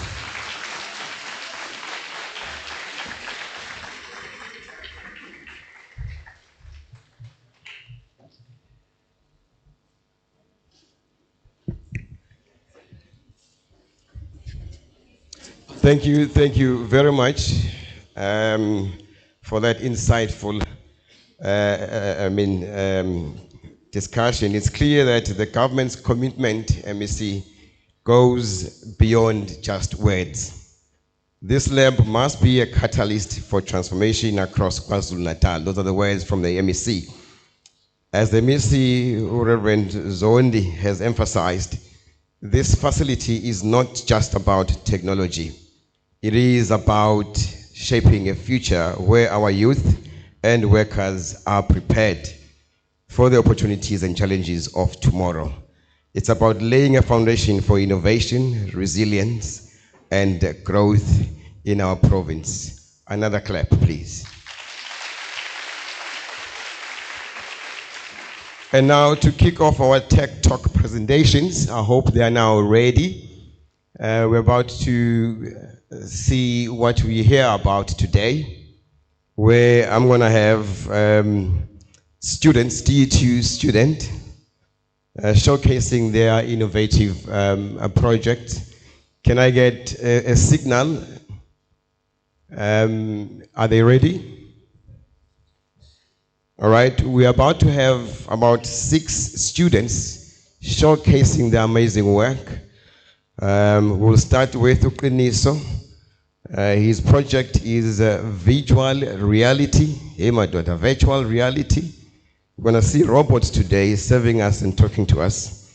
Thank you very much for that insightful discussion. It's clear that the government's commitment, MEC, goes beyond just words. This lab must be a catalyst for transformation across KwaZulu-Natal. Those are the words from the MEC. As the MEC, Reverend Zondi, has emphasized, this facility is not just about technology. It is about shaping a future where our youth and workers are prepared for the opportunities and challenges of tomorrow. It's about laying a foundation for innovation, resilience, and growth in our province. Another clap, please. And now to kick off our Tech Talk presentations, I hope they are now ready. We're about to see what we hear about today, where I'm going to have students, DE2 student, showcasing their innovative project. Can I get a signal? Are they ready? All right, we're about to have about 6 students showcasing their amazing work. We'll start with Uqiniso. His project is virtual reality. Hey, my daughter, virtual reality. We're going to see robots today serving us and talking to us.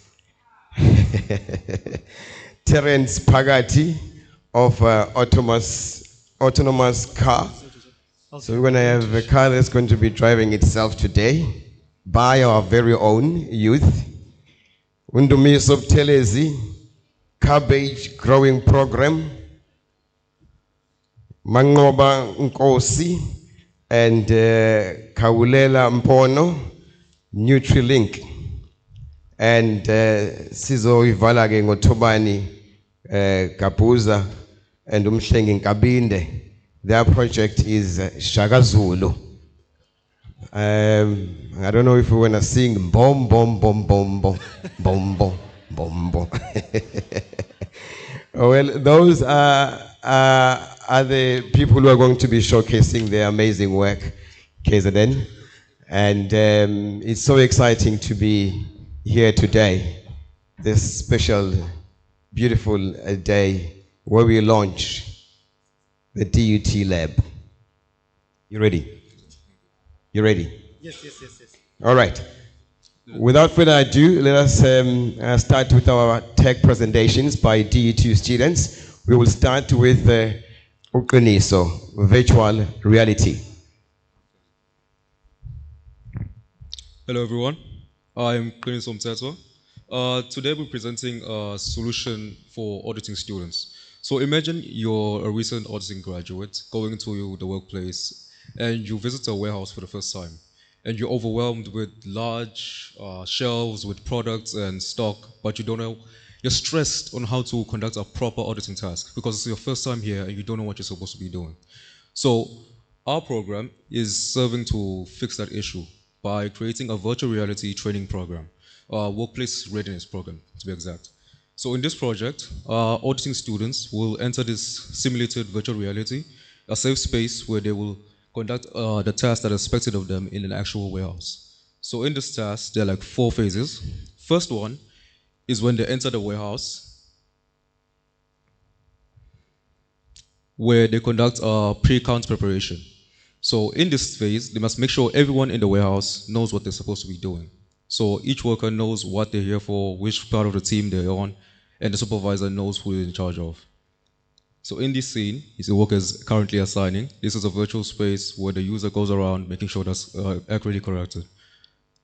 Terence Pagati of autonomous car. So we're going to have a car that's going to be driving itself today by our very own youth. Undumiso Telezi, cabbage growing program. Mangoba Nkosi and Kawulela Mpono, Nutrilink. And Sizo Ivalage Ngotobani Kapuza and Umshengin Kabinde. Their project is Shagazulu. I don't know if we want to sing bom bom bom bom bom bom bom bom bom. Well, those are the people who are going to be showcasing their amazing work, KZN. And it's so exciting to be here today, this special, beautiful day where we launch the DUT lab. You ready? You ready? Yes. All right. Without further ado, let us start with our tech presentations by DE2 students. We will start with Uqiniso, virtual reality. Hello everyone, I'm Uqiniso Merseta. Today we're presenting a solution for auditing students. So imagine you're a recent auditing graduate going to the workplace and you visit a warehouse for the first time and you're overwhelmed with large shelves with products and stock, but you don't know, you're stressed on how to conduct a proper auditing task because it's your first time here and you don't know what you're supposed to be doing. So our program is serving to fix that issue by creating a virtual reality training program, workplace readiness program to be exact. So in this project, auditing students will enter this simulated virtual reality, a safe space where they will conduct the tasks that are expected of them in an actual warehouse. So in this task, there are like 4 phases. First one is when they enter the warehouse, where they conduct a pre-count preparation. So in this phase, they must make sure everyone in the warehouse knows what they're supposed to be doing. So each worker knows what they're here for, which part of the team they're on, and the supervisor knows who is in charge of. So in this scene, the worker is currently assigning. This is a virtual space where the user goes around making sure that's accurately corrected.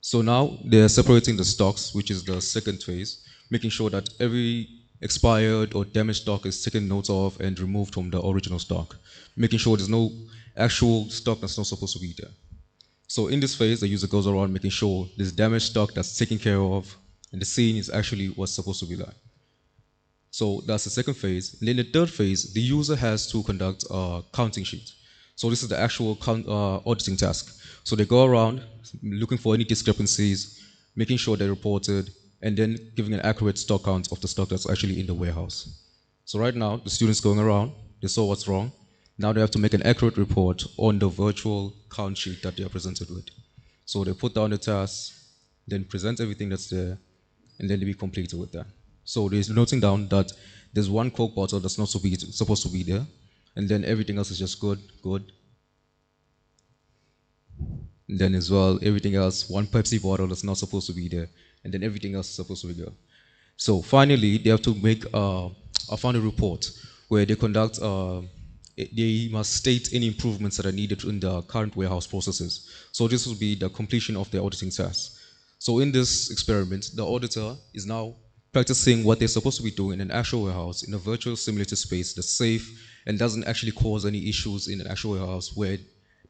So now they're separating the stocks, which is the second phase, making sure that every expired or damaged stock is taken note of and removed from the original stock, making sure there's no actual stock that's not supposed to be there. So in this phase, the user goes around making sure there's damaged stock that's taken care of, and the scene is actually what's supposed to be like. So that's the second phase. And in the third phase, the user has to conduct a counting sheet. So this is the actual auditing task. So they go around looking for any discrepancies, making sure they're reported, and then giving an accurate stock count of the stock that's actually in the warehouse. So right now, the students going around, they saw what's wrong. Now they have to make an accurate report on the virtual count sheet that they are presented with. So they put down the task, then present everything that's there, and then they be completed with that. So they're noting down that there's one Coke bottle that's not supposed to be there, and then everything else is just good. And then as well, everything else, one Pepsi bottle that's not supposed to be there, and then everything else is supposed to be good. So finally, they have to make a final report where they conduct, they must state any improvements that are needed in the current warehouse processes. So this will be the completion of the auditing task. So in this experiment, the auditor is now practicing what they're supposed to be doing in an actual warehouse, in a virtual simulated space that's safe and doesn't actually cause any issues in an actual warehouse where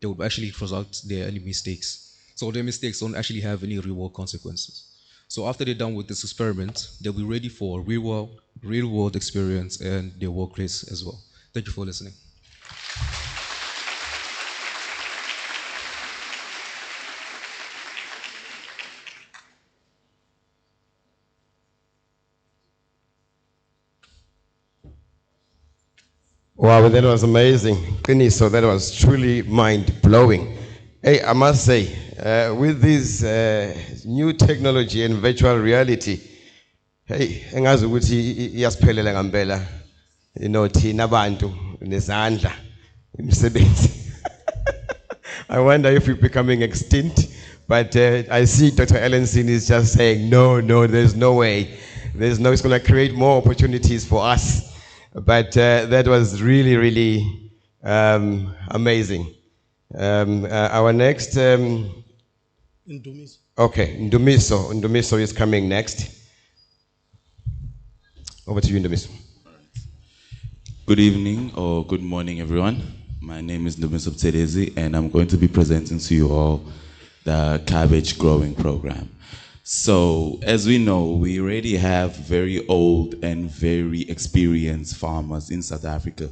they would actually result their any mistakes. So their mistakes don't actually have any real world consequences. So after they're done with this experiment, they'll be ready for real world experience and their workplace as well. Thank you for listening. Wow, that was amazing. So that was truly mind-blowing. Hey, I must say, with this new technology and virtual reality, hey, engazi ukuthi iyasiphelela ngempela, thina bantu nezandla imisebenzi. I wonder if we're becoming extinct, but I see Dr. Ellenson is just saying, no, there's no way. It's going to create more opportunities for us. But that was really, really amazing. Our next... Ndumiso. Okay, Ndumiso is coming next. Over to you, Ndumiso. Good evening or good morning, everyone. My name is Ndumiso Tedezi, and I'm going to be presenting to you all the cabbage growing program. So, as we know, we already have very old and very experienced farmers in South Africa.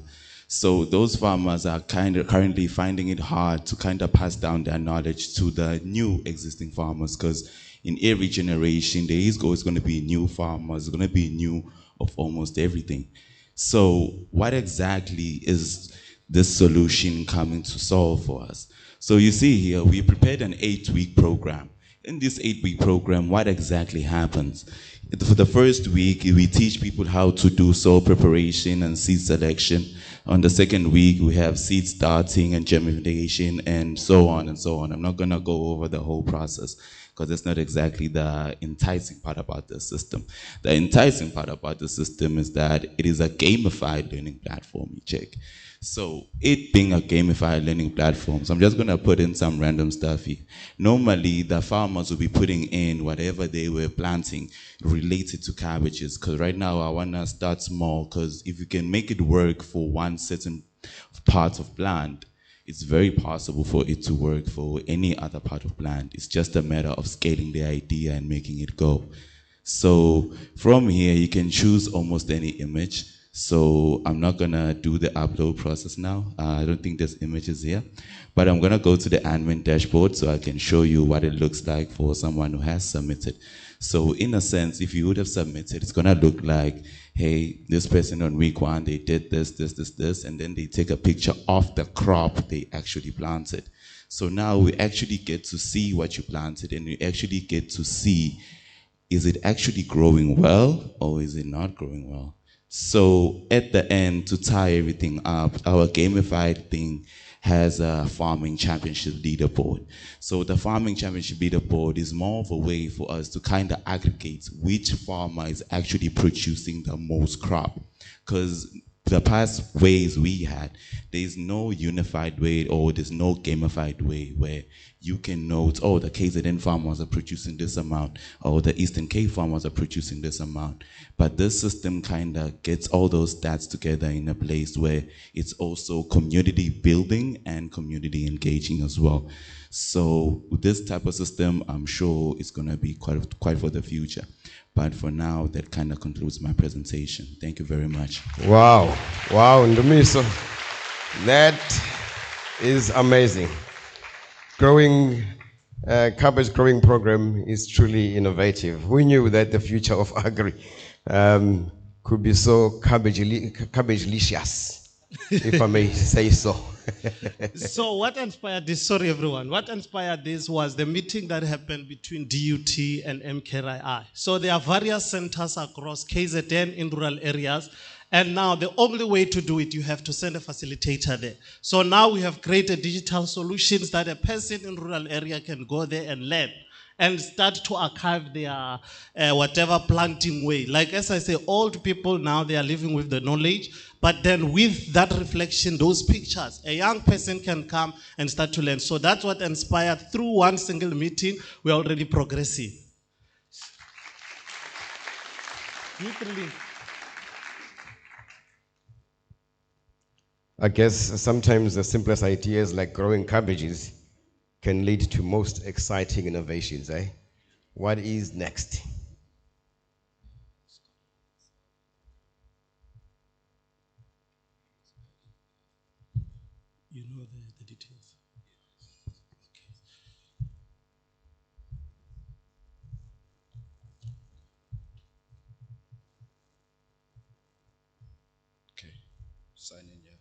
So those farmers are currently finding it hard to pass down their knowledge to the new existing farmers, because in every generation there is always going to be new farmers, going to be new of almost everything. So what exactly is this solution coming to solve for us? So you see here, we prepared an 8-week program. In this 8-week program, what exactly happens? For the first week, we teach people how to do soil preparation and seed selection. On the second week, we have seed starting and germination and so on and so on. I'm not gonna go over the whole process because that's not exactly the enticing part about the system. The enticing part about the system is that it is a gamified learning platform, you check. So it being a gamified learning platform, so I'm just gonna put in some random stuff here. Normally, the farmers will be putting in whatever they were planting related to cabbages, because right now I wanna start small, because if you can make it work for one certain part of plant, it's very possible for it to work for any other part of plant. It's just a matter of scaling the idea and making it go. So from here, you can choose almost any image. So I'm not gonna do the upload process now. I don't think there's images here, but I'm gonna go to the admin dashboard so I can show you what it looks like for someone who has submitted. So in a sense, if you would have submitted, it's gonna look like, hey, this person on week 1, they did this, and then they take a picture of the crop they actually planted. So now we actually get to see what you planted, and we actually get to see, is it actually growing well or is it not growing well? So at the end, to tie everything up, our gamified thing has a farming championship leaderboard. So the farming championship leaderboard is more of a way for us to kind of aggregate which farmer is actually producing the most crop. Because the past ways we had, there's no unified way or there's no gamified way where you can note, oh, the KZN farmers are producing this amount, or the Eastern Cape farmers are producing this amount. But this system kind of gets all those stats together in a place where it's also community building and community engaging as well. So with this type of system, I'm sure it's going to be quite for the future. But for now, that kind of concludes my presentation. Thank you very much. Wow, Ndumiso. That is amazing. Cabbage growing program is truly innovative. Who knew that the future of agri could be so cabbage-licious, if I may say so. So what inspired this? Sorry, everyone. What inspired this was the meeting that happened between DUT and MKRI. So there are various centers across KZN in rural areas. And now the only way to do it, you have to send a facilitator there. So now we have created digital solutions that a person in rural area can go there and learn and start to archive their whatever planting way. Like as I say, old people now, they are living with the knowledge, but then with that reflection, those pictures, a young person can come and start to learn. So that's what inspired. Through one single meeting, we're already progressing. I guess sometimes the simplest ideas like growing cabbages can lead to most exciting innovations, eh? What is next? You know the details. Okay, sign in, yeah.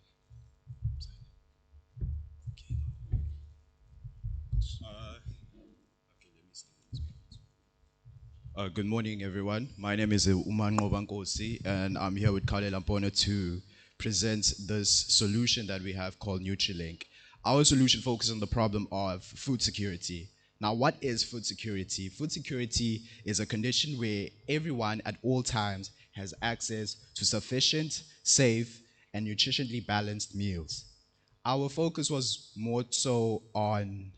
Good morning, everyone. My name is Uman Ngobankosi, and I'm here with Kale Lampono to present this solution that we have called NutriLink. Our solution focuses on the problem of food security. Now, what is food security? Food security is a condition where everyone at all times has access to sufficient, safe, and nutritionally balanced meals. Our focus was more so on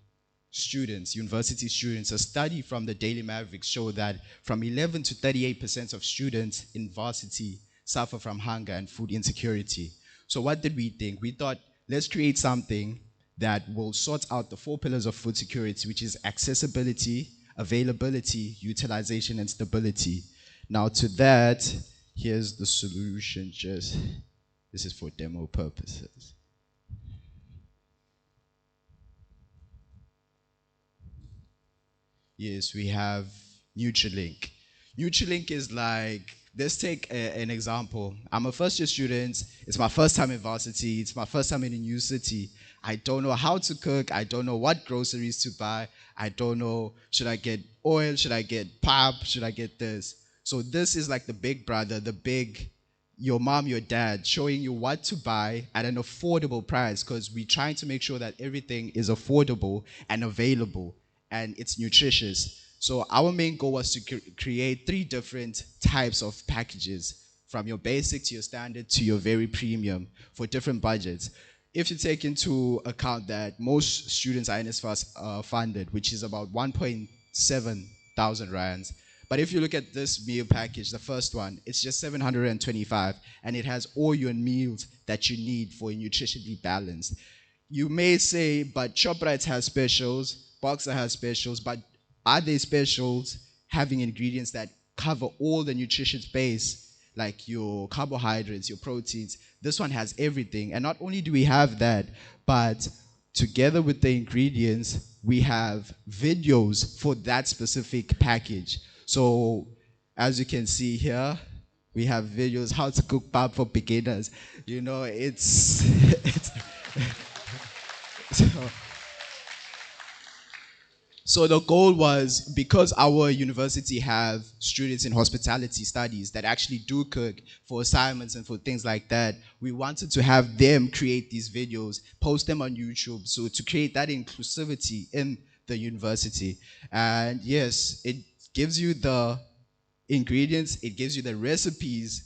students, university students. A study from the Daily Maverick showed that from 11 to 38% of students in varsity suffer from hunger and food insecurity. So what did we think? We thought, let's create something that will sort out the 4 pillars of food security, which is accessibility, availability, utilization, and stability. Now to that, here's the solution. This is for demo purposes. Yes, we have NutriLink. NutriLink is like, let's take an example. I'm a first year student. It's my first time in varsity. It's my first time in a new city. I don't know how to cook. I don't know what groceries to buy. I don't know, should I get oil? Should I get pap? Should I get this? So this is like the big brother, your mom, your dad, showing you what to buy at an affordable price, because we're trying to make sure that everything is affordable and available and it's nutritious. So our main goal was to create 3 different types of packages, from your basic to your standard to your very premium, for different budgets. If you take into account that most students are NSFAS funded, which is about 1.7 thousand rands. But if you look at this meal package, the first one, it's just 725, and it has all your meals that you need for a nutritionally balanced. You may say, but ShopRite has specials, Boxer has specials, but are they specials having ingredients that cover all the nutrition base, like your carbohydrates, your proteins? This one has everything. And not only do we have that, but together with the ingredients, we have videos for that specific package. So as you can see here, we have videos how to cook pap for beginners. You know, it's so the goal was, because our university have students in hospitality studies that actually do cook for assignments and for things like that, we wanted to have them create these videos, post them on YouTube, so to create that inclusivity in the university. And yes, it gives you the ingredients, it gives you the recipes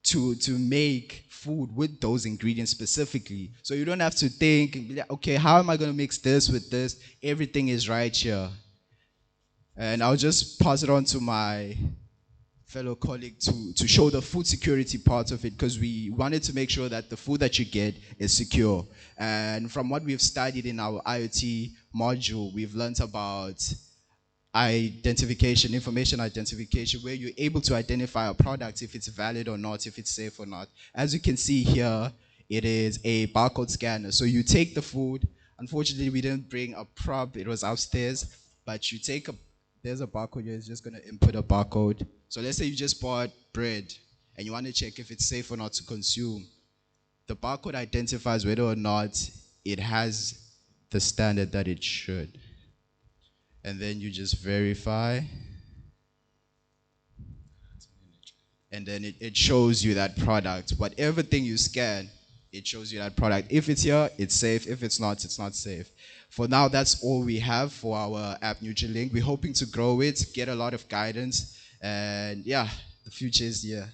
to make food with those ingredients specifically. So you don't have to think, okay, how am I going to mix this with this? Everything is right here. And I'll just pass it on to my fellow colleague to show the food security part of it, because we wanted to make sure that the food that you get is secure. And from what we've studied in our IoT module, we've learned about identification, information identification, where you're able to identify a product, if it's valid or not, if it's safe or not. As you can see here, it is a barcode scanner. So you take the food. Unfortunately, we didn't bring a prop. It was upstairs. But you take there's a barcode here. It's just going to input a barcode. So let's say you just bought bread and you want to check if it's safe or not to consume. The barcode identifies whether or not it has the standard that it should. And then you just verify. And then it shows you that product. Whatever thing you scan, it shows you that product. If it's here, it's safe. If it's not safe. For now, that's all we have for our app NutriLink. We're hoping to grow it, get a lot of guidance. And yeah, the future is here.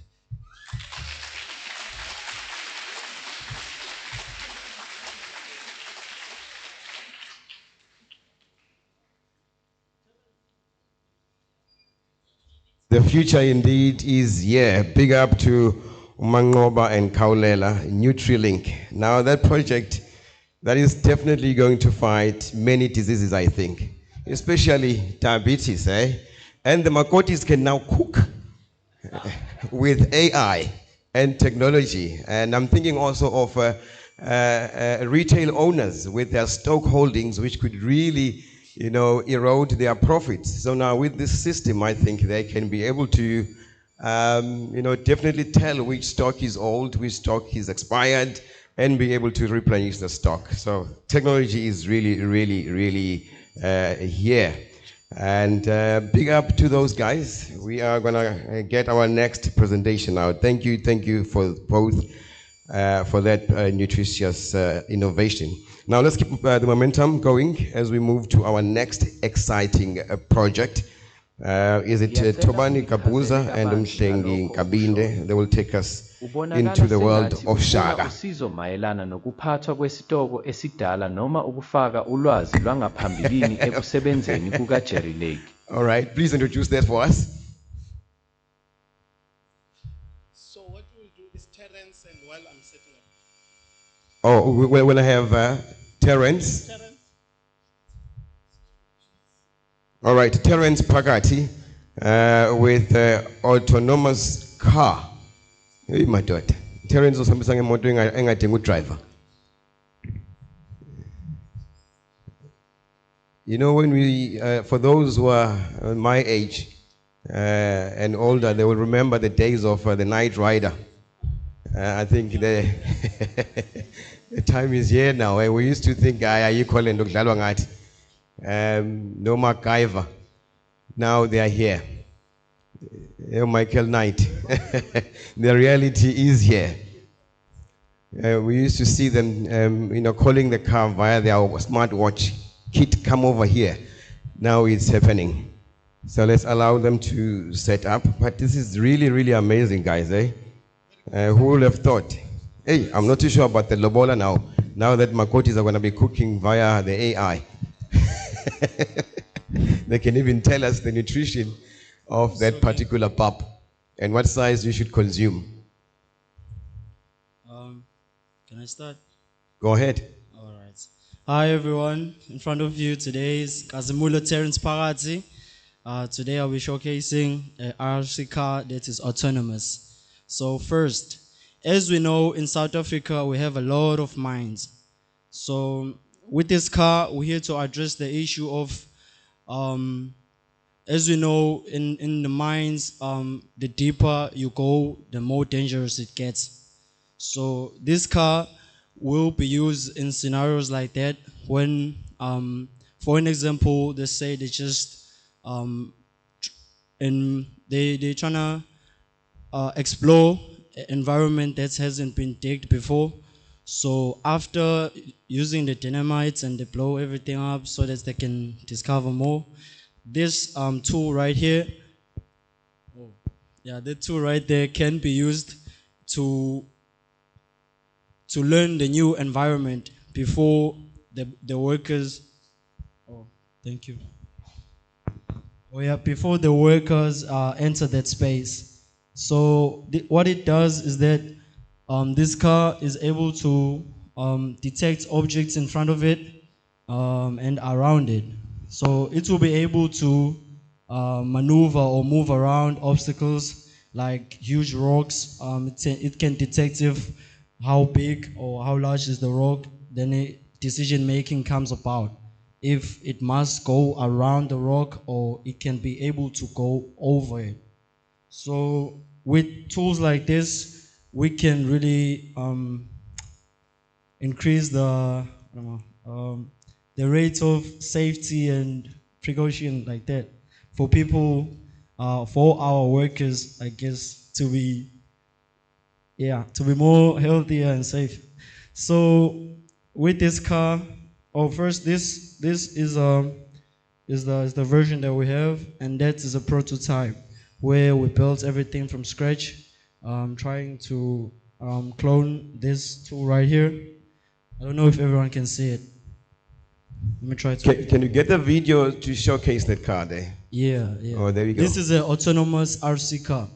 The future indeed is big up to Mangoba and Kaulela, NutriLink. Now that project that is definitely going to fight many diseases, I think, especially diabetes, eh? And the Makotis can now cook with AI and technology. And I'm thinking also of retail owners with their stock holdings, which could really, erode their profits. So now with this system, I think they can be able to, definitely tell which stock is old, which stock is expired, and be able to replenish the stock. So technology is really, really, really here. And big up to those guys. We are gonna get our next presentation now. Thank you for both for that nutritious innovation. Now let's keep the momentum going as we move to our next exciting project. Is it Tobani Kabuza and Mhlengi Kabinde? They will take us into the world of Shaga. Usizo mayelana nokuphathwa kwesitoko esidala noma ukufaka ulwazi lwangaphambilini ekusebenzeni kukaJerry Lake. All right, please introduce that for us. So what we'll do is Terence, and while I'm setting up. Oh, we'll have Terence. All right, Terence Pagati with autonomous car. Hey, my daughter. Terence was something I'm doing. I good driver. You know, when we, for those who are my age and older, they will remember the days of the Night Rider. I think the time is here now. We used to think, are you calling no MacGyver. Now they are here. Michael Knight. The reality is here. We used to see them, calling the car via their smartwatch. Kit, come over here. Now it's happening. So let's allow them to set up. But this is really, really amazing, guys, eh? Who would have thought? Hey, I'm not too sure about the lobola now. Now that Makotis are going to be cooking via the AI. They can even tell us the nutrition of that particular pup and what size you should consume. Can I start? Go ahead. All right. Hi, everyone. In front of you today is Kazimulo Terence Parati. Today I'll be showcasing an RC car that is autonomous. So first, as we know, in South Africa, we have a lot of mines. So with this car, we're here to address the issue of, as we know, in the mines, the deeper you go, the more dangerous it gets. So this car will be used in scenarios like that when, for an example, they say they just, they're trying to explore an environment that hasn't been digged before. So after using the dynamites and they blow everything up so that they can discover more, this tool right here, the tool right there can be used to learn the new environment before the workers. Thank you. Before the workers enter that space. So what it does is that this car is able to detect objects in front of it and around it. So it will be able to maneuver or move around obstacles like huge rocks. It can detect how big or how large is the rock, then decision making comes about. If it must go around the rock or it can be able to go over it. So with tools like this, we can really increase the rate of safety and precaution like that for people, for our workers, I guess, to be more healthier and safe. So with this car, first this is the version that we have, and that is a prototype where we built everything from scratch, trying to clone this tool right here. I don't know if everyone can see it. Let me try to. Can you get the video to showcase that car there? Yeah. Oh, there we go. This is an autonomous RC car.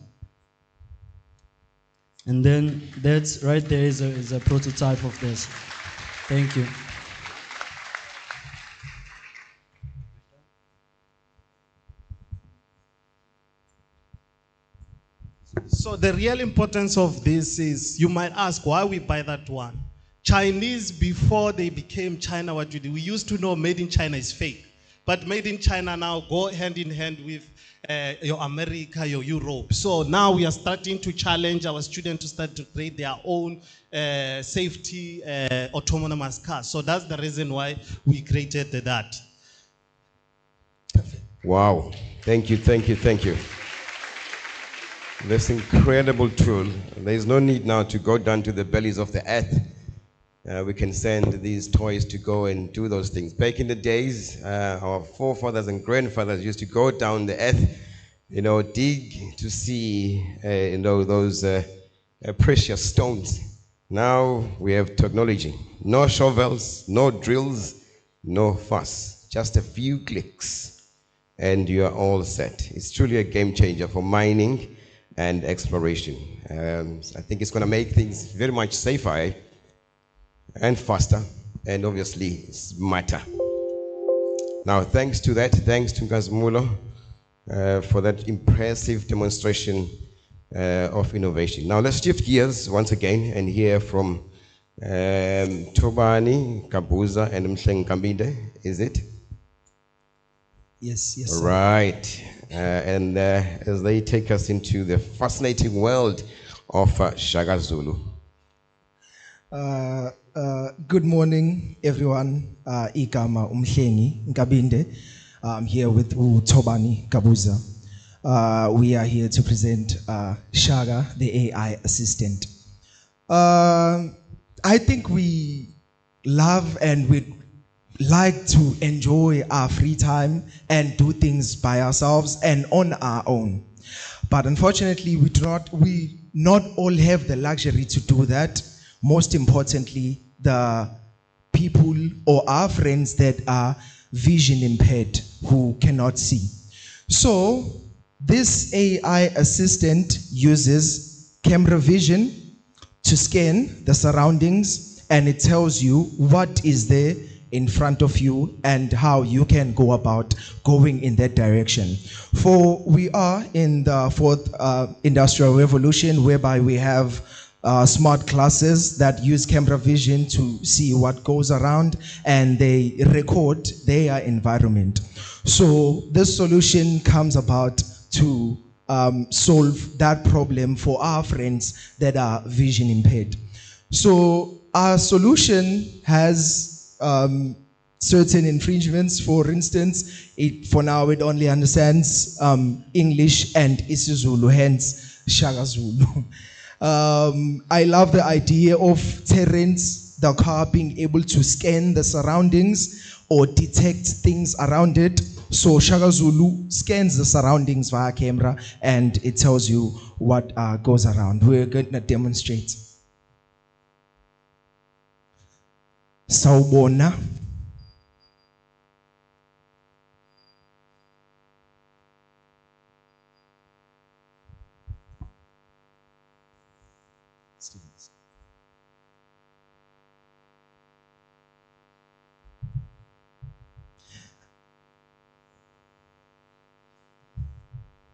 And then that's right there is a prototype of this. Thank you. So the real importance of this is, you might ask why we buy that one. Chinese, before they became China, what we do, we used to know made in China is fake. But made in China now go hand in hand with your America, your Europe. So now we are starting to challenge our students to start to create their own safety autonomous cars. So that's the reason why we created that. Wow. Thank you, thank you, thank you. This incredible tool. There is no need now to go down to the bellies of the earth. We can send these toys to go and do those things. Back in the days, our forefathers and grandfathers used to go down the earth, dig to see, those precious stones. Now we have technology. No shovels, no drills, no fuss. Just a few clicks, and you are all set. It's truly a game changer for mining and exploration. I think it's going to make things very much safer, and faster, and obviously smarter. Now, thanks to Nkazmulo for that impressive demonstration of innovation. Now, let's shift gears once again and hear from Tobani Kabuza and Mhleng Kambinde. Is it? Yes, yes, sir. Right. And as they take us into the fascinating world of Shaka Zulu. Good morning, everyone. Igama Umhlengi Nkabinde. I'm here with Tobani Kabuza. We are here to present Shaka, the AI assistant. I think we love and we like to enjoy our free time and do things by ourselves and on our own. But unfortunately, we not all have the luxury to do that. Most importantly, the people or our friends that are vision impaired who cannot see. So this AI assistant uses camera vision to scan the surroundings, and it tells you what is there in front of you and how you can go about going in that direction. For we are in the fourth industrial revolution, whereby we have smart glasses that use camera vision to see what goes around, and they record their environment. So this solution comes about to solve that problem for our friends that are vision impaired. So our solution has certain infringements. For instance, for now it only understands English and isiZulu, hence Shaka Zulu. I love the idea of Terence, the car, being able to scan the surroundings or detect things around it. So Shaka Zulu scans the surroundings via camera and it tells you what goes around. We're going to demonstrate. Sawubona.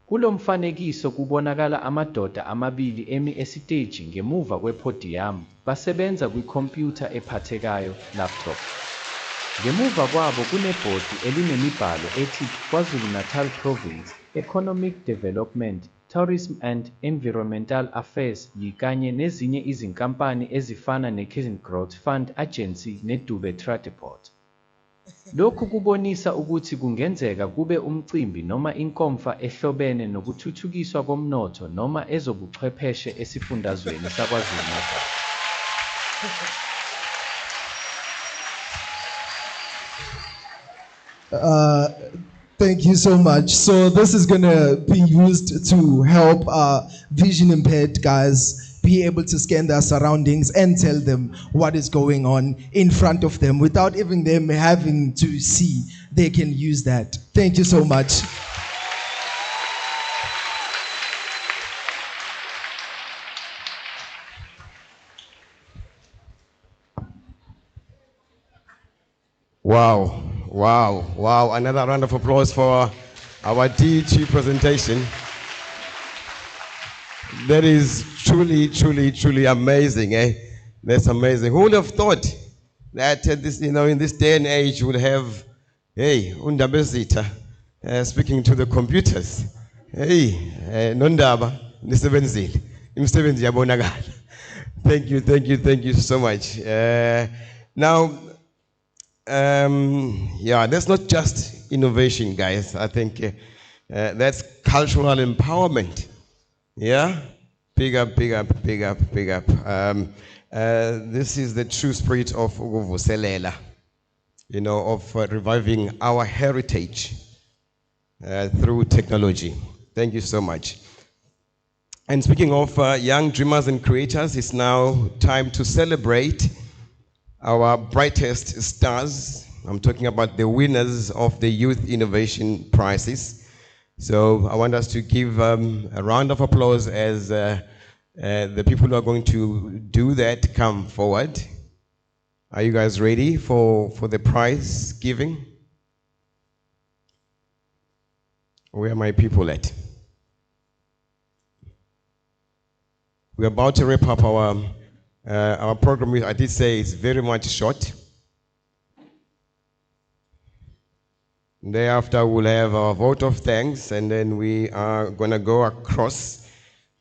Kulo mfanekiso kubonakala amadoda amabili emi esiteji ngemuva kwepodium basebenza kwikhompyutha ephathekayo laptop. Ngemuva kwabo kunebhodi elinemibhalo ethi KwaZulu-Natal Province Economic Development, Tourism and Environmental Affairs kanye nezinye izinkampani ezifana neKaizen Growth Fund Agency neDube Tradiport. Lokhu kubonisa ukuthi kungenzeka kube umcimbi noma inkomfa ehlobene nokuthuthukiswa komnotho noma ezobuchwepheshe esifundazweni saKwaZulu-Natal. Thank you so much. So this is going to be used to help vision impaired guys be able to scan their surroundings and tell them what is going on in front of them without even them having to see. They can use that. Thank you so much. Wow, wow, wow. Another round of applause for our DT presentation. That is truly, truly, truly amazing, eh? That's amazing. Who would have thought that this, in this day and age, would have, hey, undabezita, speaking to the computers. Hey, nondaba, nisebenzile, imisebenzi yabonakala. Thank you, thank you, thank you so much. Now, yeah, that's not just innovation, guys. I think that's cultural empowerment. Yeah? Big up, big up, big up, big up. This is the true spirit of Uguvuselela, of reviving our heritage through technology. Thank you so much. And speaking of young dreamers and creators, it's now time to celebrate our brightest stars. I'm talking about the winners of the Youth Innovation Prizes. So I want us to give a round of applause as the people who are going to do that come forward. Are you guys ready for the prize giving? Where are my people at? We're about to wrap up our program. I did say it's very much short. Thereafter, we'll have our vote of thanks, and then we are going to go across,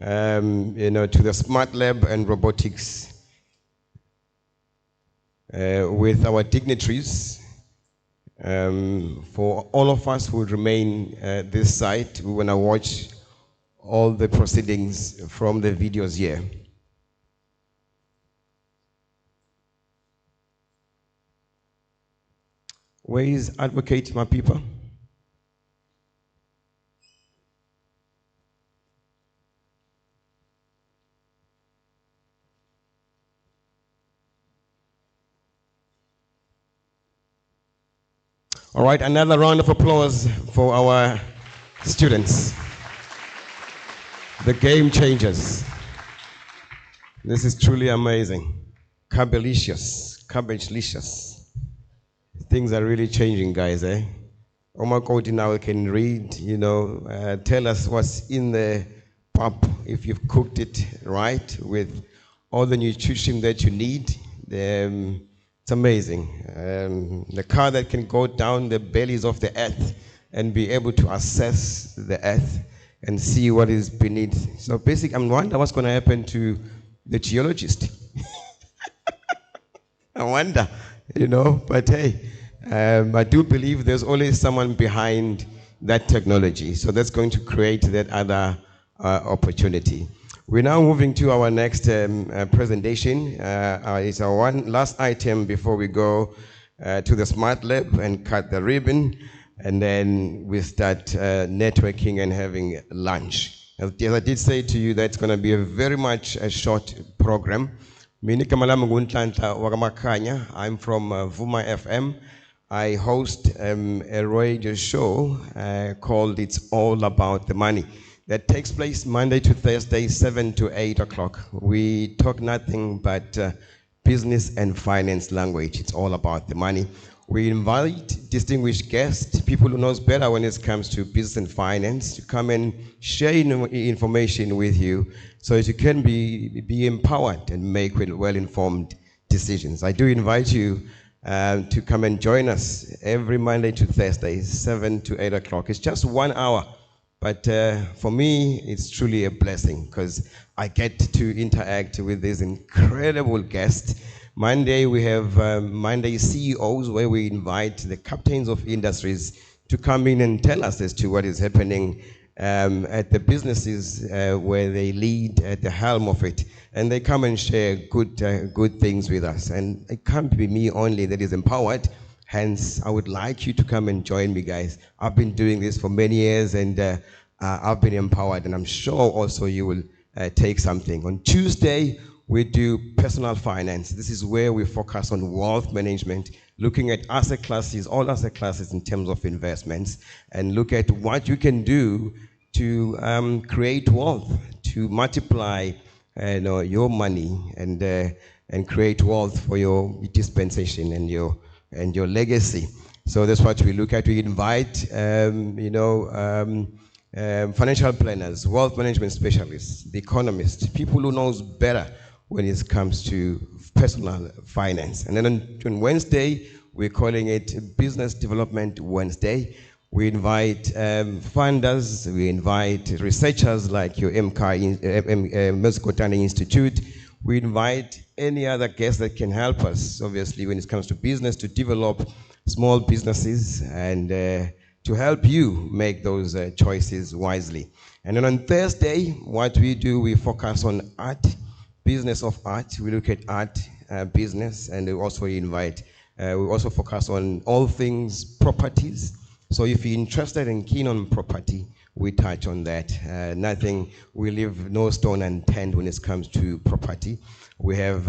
to the Smart Lab and Robotics with our dignitaries. For all of us who remain this site, we want to watch all the proceedings from the videos here. Where is Advocate, my people? All right, another round of applause for our students. The game changers. This is truly amazing. Cabbage-licious. Things are really changing, guys, eh? Omar Koti now can read, tell us what's in the pap if you've cooked it right with all the nutrition that you need. It's amazing. The car that can go down the bellies of the earth and be able to assess the earth and see what is beneath. So basically, I wonder what's going to happen to the geologist. I wonder, but hey, I do believe there's always someone behind that technology. So that's going to create that other opportunity. We're now moving to our next presentation. It's our one last item before we go to the Smart Lab and cut the ribbon. And then we start networking and having lunch. As I did say to you, that's going to be a very much a short program. I'm from Vuma FM. I host a radio show called It's All About the Money. That takes place Monday to Thursday, 7 to 8 o'clock. We talk nothing but business and finance language. It's all about the money. We invite distinguished guests, people who knows better when it comes to business and finance, to come and share information with you so that you can be empowered and make well-informed decisions. I do invite you to come and join us every Monday to Thursday, 7 to 8 o'clock. It's just 1 hour, but for me, it's truly a blessing because I get to interact with these incredible guests. Monday, we have Monday CEOs, where we invite the captains of industries to come in and tell us as to what is happening at the businesses where they lead at the helm of it. And they come and share good things with us. And it can't be me only that is empowered. Hence, I would like you to come and join me, guys. I've been doing this for many years, and I've been empowered. And I'm sure also you will take something. On Tuesday, we do personal finance. This is where we focus on wealth management, looking at asset classes, all asset classes in terms of investments, and look at what you can do to create wealth, to multiply your money and create wealth for your dispensation and your legacy. So that's what we look at. We invite financial planners, wealth management specialists, the economists, people who knows better when it comes to personal finance. And then on Wednesday, we're calling it Business Development Wednesday. We invite funders, we invite researchers like your Merseta Institute. We invite any other guests that can help us, obviously, when it comes to business, to develop small businesses and to help you make those choices wisely. And then on Thursday, what we do, we focus on art, business of art. We look at art, business, and we also invite, we also focus on all things properties. So if you're interested and keen on property, we touch on that. Nothing, we leave no stone unturned when it comes to property. We have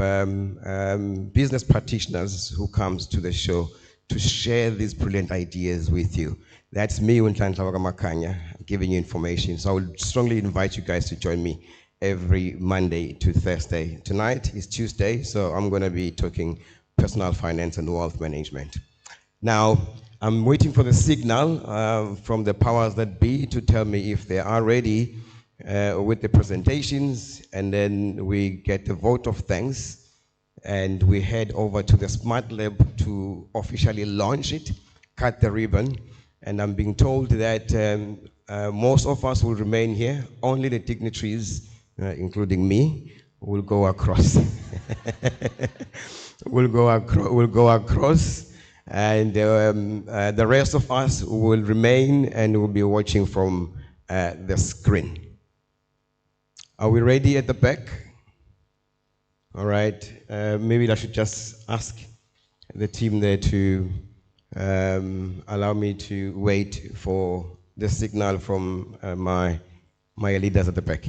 business practitioners who comes to the show to share these brilliant ideas with you. That's me, Unhlanhla Makanya, giving you information. So I would strongly invite you guys to join me every Monday to Thursday. Tonight is Tuesday, so I'm going to be talking personal finance and wealth management. Now, I'm waiting for the signal from the powers that be to tell me if they are ready with the presentations, and then we get the vote of thanks, and we head over to the Smart Lab to officially launch it, cut the ribbon, and I'm being told that most of us will remain here. Only the dignitaries, including me, will go across. We'll go across. And the rest of us will remain and will be watching from the screen. Are we ready at the back? All right. Maybe I should just ask the team there to allow me to wait for the signal from my leaders at the back.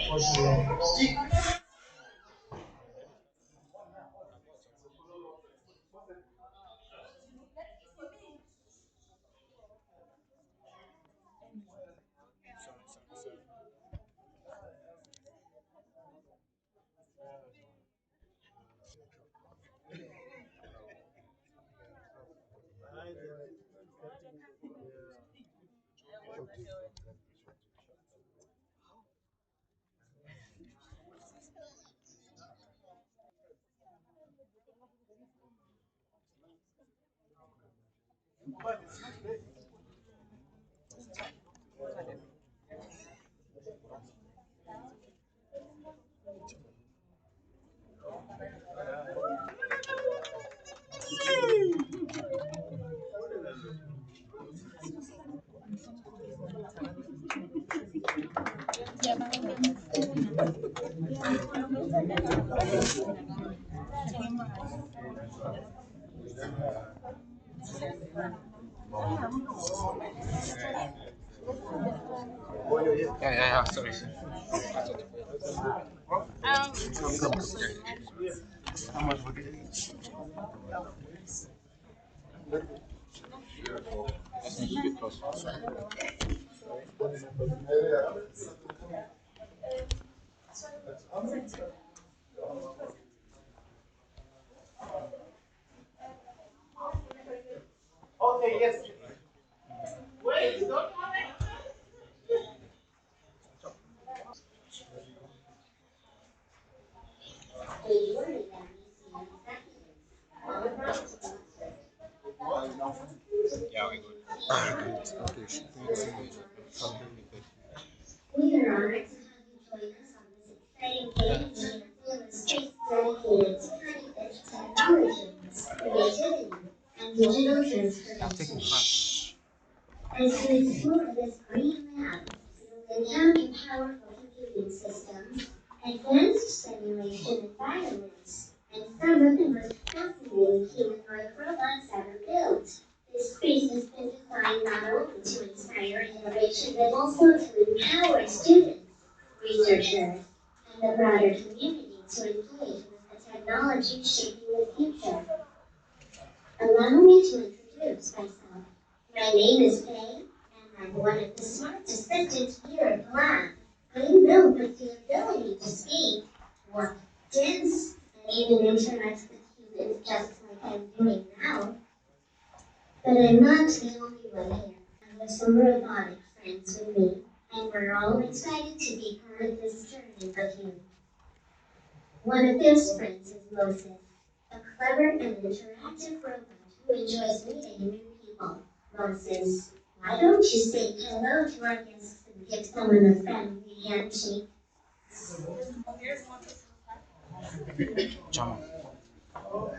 We are honored to have you join us on this exciting day full of space dedicated to cutting-edge technology, creativity, and digital transformation. As we explore this green lab, we will encounter powerful computing systems, advanced simulation environments, and some of the most fascinating humanoid robots ever built. This space has been designed not only to inspire innovation, but also to empower students, researchers, and the broader community to engage with the technology shaping the future. Allow me to introduce myself. My name is Faye, and I'm one of the smart assistants here at the lab. I'm built with the ability to speak, walk, dance, and even interact with humans just like I'm doing now. But I'm not the only one here. I have some robotic friends with me, and we're all excited to be part of this journey with you. One of those friends is Moses, a clever and interactive robot who enjoys meeting new people. Moses, why don't you say hello to our guests and give someone a friendly handshake? Oh,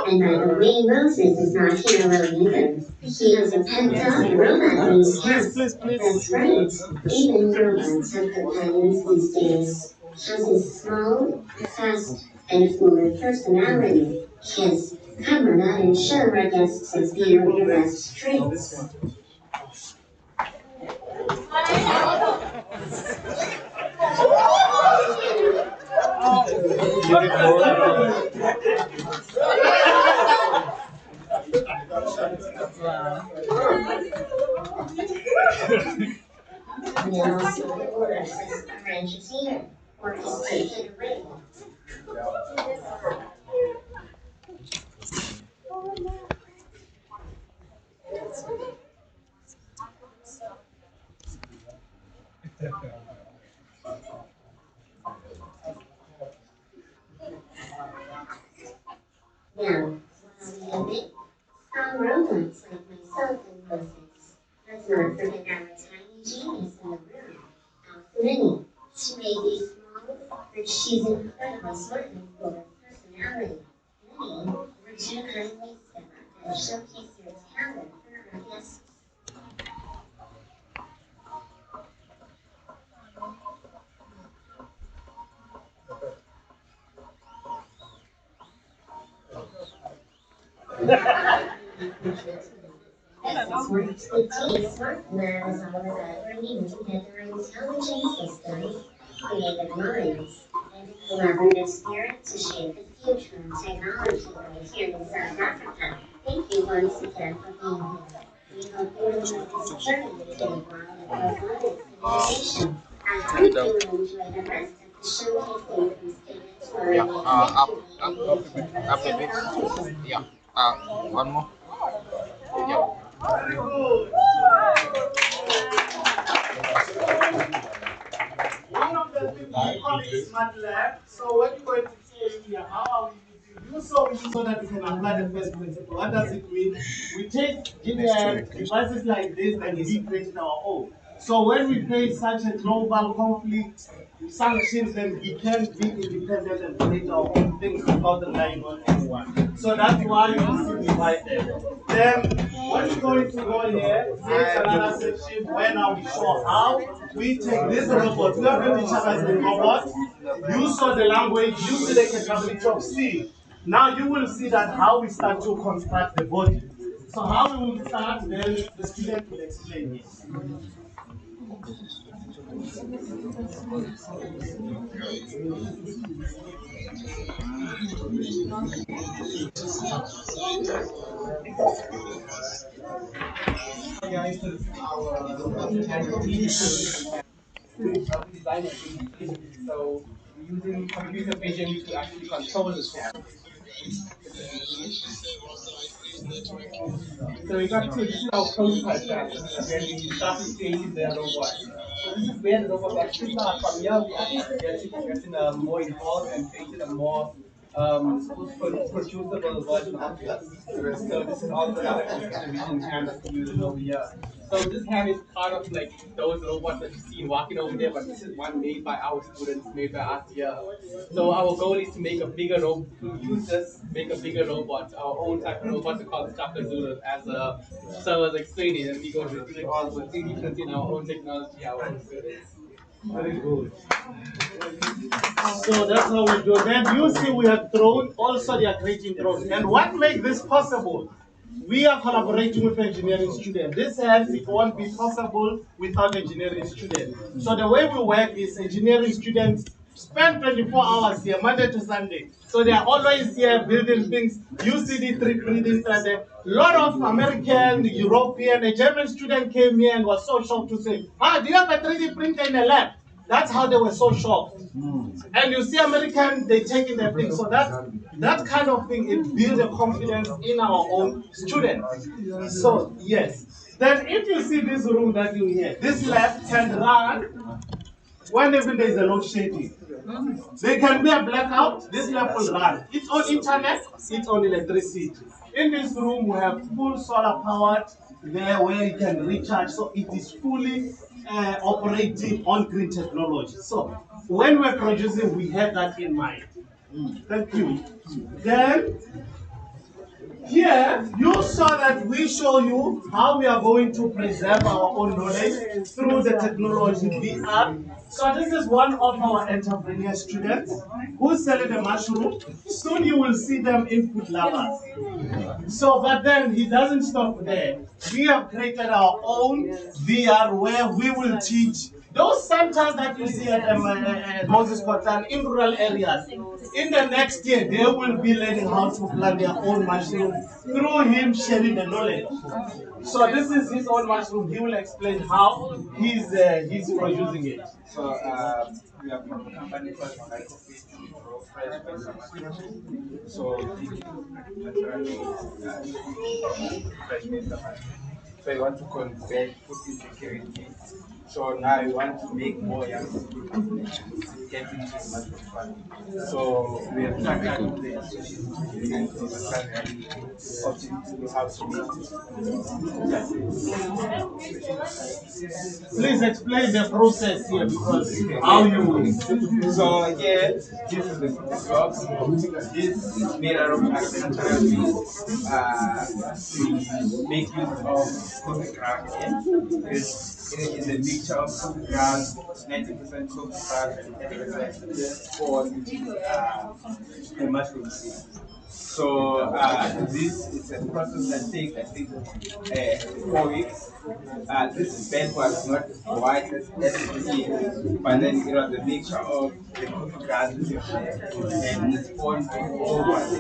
and by the way, Moses is not here alone either. He has a pet dog, a robot named Cass. That's right. Even robots have companions these days. Cass is small, fast, and full of personality. Cass, come on out and show our guests his beautiful best traits. Now, see the orders as our entertainer, or he's taken away. Now, while we admit some robots like myself and Moses, let's not forget our tiny genius in the room, Minnie. She may be small, but she's incredibly smart and full of personality. Minnie, would you kindly step up and showcase your talent for our guests? Expertise, man is all about bringing together intelligent systems, creative minds, and a collaborative spirit to shape the future of technology right here in South Africa. Thank you once again for being here. We hope you enjoy this journey to the world of robotics innovation. I hope you will enjoy the rest of the showcasing from students for Yeah, up a bit. executive. Yeah, one more. Yeah. One of the things we call it smart lab. So what you're going to say here, how are we do so that we can apply the first principle? What does it mean? We take devices like this and we create our own. So when we face such a global conflict, sanctions, then we can be independent and create our own things without relying on anyone. So that's why you see divided. Then what we're going to go here, here's another section where now we show how we take this robot. We have built each other as a robot. You saw the language, you see the capability of C. Now you will see that how we start to construct the body. So how we will start, then the student will explain it. Guys, this is our design it. So we're using computer vision to actually control this camera. So we got to, this is our prototype camera when we started creating the robot. So this is where the robot actually started. From here, we actually getting more involved and created a more producible version of this. So this is also another computer vision hand that we use over here. So this hand is part of like those robots that you see walking over there, but this is one made by our students, made by us here. So our goal is to make a bigger robot, to use this, make a bigger robot, our own type of robot called Chaka Zulu, as Sir was explaining, and we go to doing all the 3D printing our own technology, our own students. Very good. So that's how we do. Then you see we have drone, also they are creating drones. And what makes this possible? We are collaborating with engineering students. This helps, it won't be possible without engineering students. So the way we work is engineering students spend 24 hours here, Monday to Sunday. So they are always here building things. You see the 3D printer. A lot of American, European, a German student came here and was so shocked to say, do you have a 3D printer in the lab? That's how they were so shocked. And you see American, they taking their thing. So that kind of thing, it builds a confidence in our own students. So yes. Then if you see this room that you hear, this lab can run whenever there is a load shedding. There can be a blackout, this lab will run. It's on internet, it's on electricity. In this room, we have full solar powered there where you can recharge, so it is fully operating on green technology. So when we're producing, we have that in mind. Thank you. Then here, you saw that we show you how we are going to preserve our own knowledge through the technology VR. So this is one of our entrepreneur students who's selling a mushroom. Soon you will see them in food lovers. So, but then he doesn't stop there. We have created our own VR where we will teach those centers that you see at Moses Kotan in rural areas. In the next year, they will be learning how to plant their own mushroom through him sharing the knowledge. So this is his own mushroom. He will explain how he's producing it. So we are from a company called Microfit to grow fresh mushroom. So we do naturally fresh mushroom. So we want to convert food insecurity. So now we want to make more young people get into the mushroom farming. So we have started the institution so we're trying to opting to how to Please explain the process here because how you. So here, this is the box. This is made out of agricultural waste. We make use of coffee ground here. It is a mixture of coffee ground, 90% coffee ground and 10% corn, which is the mushroom seed. So this is a process that takes, I think, 4 weeks. This bed was not white as it is, but then it was a mixture of the coffee grounds and it's on over the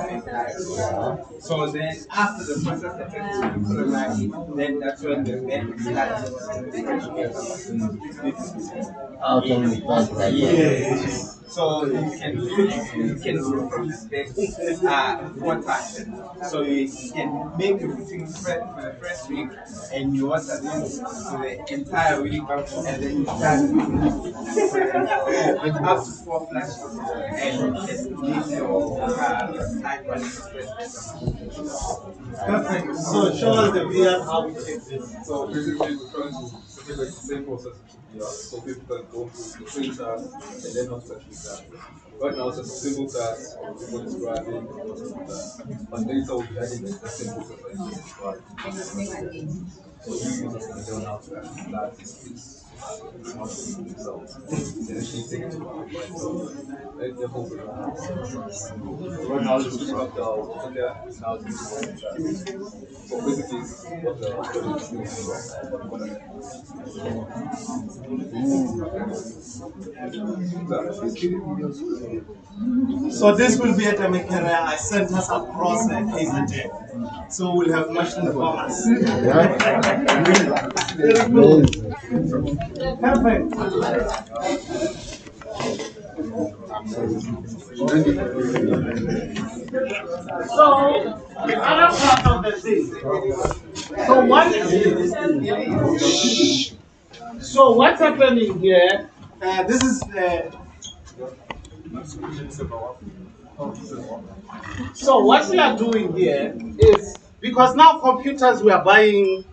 entire bed. So then after the process effectively colonized, then that's when the bed starts the fresh bed. Yes. So you can grow from this bed 4 times. So you can make your meetings for the first week and you water this for the entire week and then you start with up to 4 flashes and you can leave your high quality express. Perfect. So show us the VR how we take this. So basically, we're trying to simulate the same process with VR, so people can go through the same task and then not to actually task. Right now, it's just a simple task of people describing what's going on. But later, we'll be adding the same process like you just described. So new users can learn how to actually start this model themselves. They actually take it to market by themselves. They're hoping. Right now, it's just about okay, now it's just one task. So basically, it's what the students do So this will be a career. I sent us across a KZN. So we'll have much to promise. Very good. Perfect. So the other part of the thing. So what's happening here? This is so what we are doing here is because now computers we are buying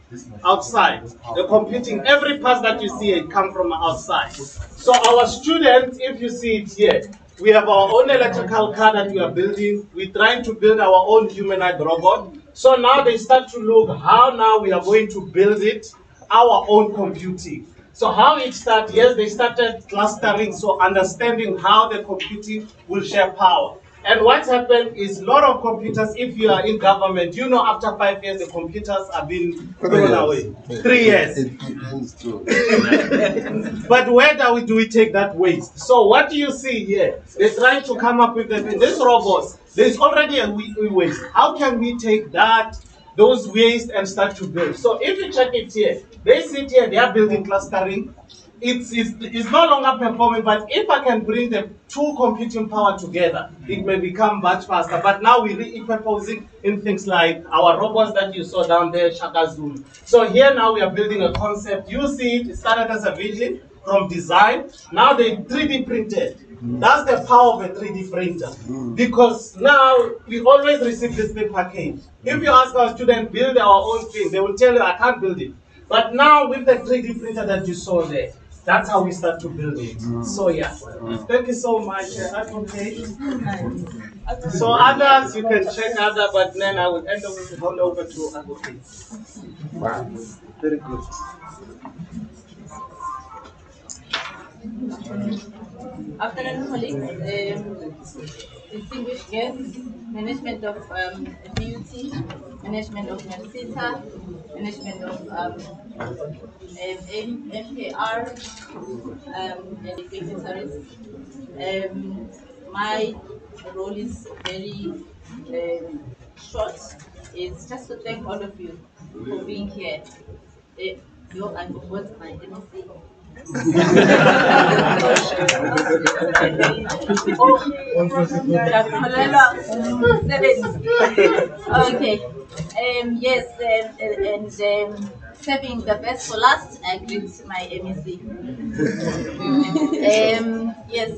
outside. The computing, every part that you see it come from outside. So our students, if you see it here, we have our own electrical car that we are building. We're trying to build our own humanoid robot. So now they start to look how now we are going to build it, our own computing. So how it started, yes, they started clustering, so understanding how the computing will share power. And what's happened is a lot of computers, if you are in government, you know after 5 years the computers have been thrown away. 3 years. But where do we take that waste? So what do you see here? They're trying to come up with this robots. There's already a waste. How can we take those waste and start to build? So if you check it here, they sit here, they are building clustering. It's no longer performing, but if I can bring the two computing power together, it may become much faster. But now we're repurposing in things like our robots that you saw down there, Shaka Zulu. So here now we are building a concept. You see it started as a vision from design. Now they 3D printed. That's the power of a 3D printer. Because now we always receive this big package. If you ask our students build our own thing, they will tell you I can't build it. But now with the 3D printer that you saw there, that's how we start to build it. So yeah, thank you so much, Advocate. So others, you can check other, but then I will hand over to Advocate. Wow, very good. Afternoon, colleagues, distinguished guests, management of BUT, management of Merseta, management of MKR, and dignitaries. My role is very short. It's just to thank all of you for being here. I forgot my MC. Okay. Yes, and saving the best for last, I greet my MEC. Yes,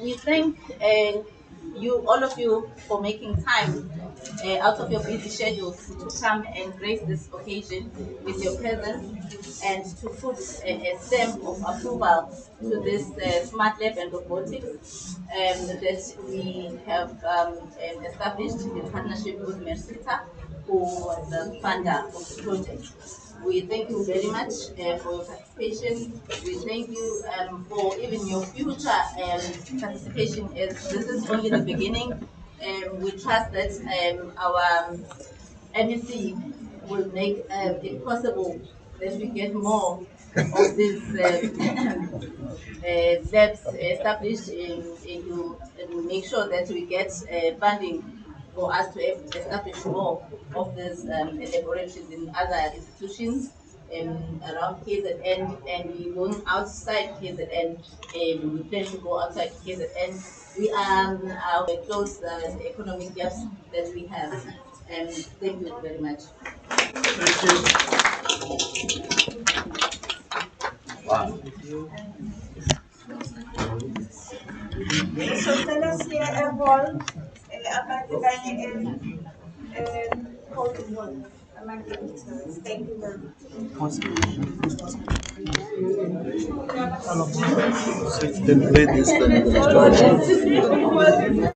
we thank you, all of you, for making time out of your busy schedules to come and grace this occasion with your presence and to put a stamp of approval to this smart lab and robotics that we have established in partnership with Merseta, who was the funder of the project. We thank you very much for your participation. We thank you for even your future participation, as this is only the beginning. we trust that our MEC will make it possible that we get more of these labs established and make sure that we get funding for us to establish more of these laboratories in other institutions around KZN, and we're going outside KZN. We plan to go outside KZN. We close the economic gaps that we have. Thank you very much. So tell us here a wall about the code among the interns. Thank you very much. Then play this, then the next one.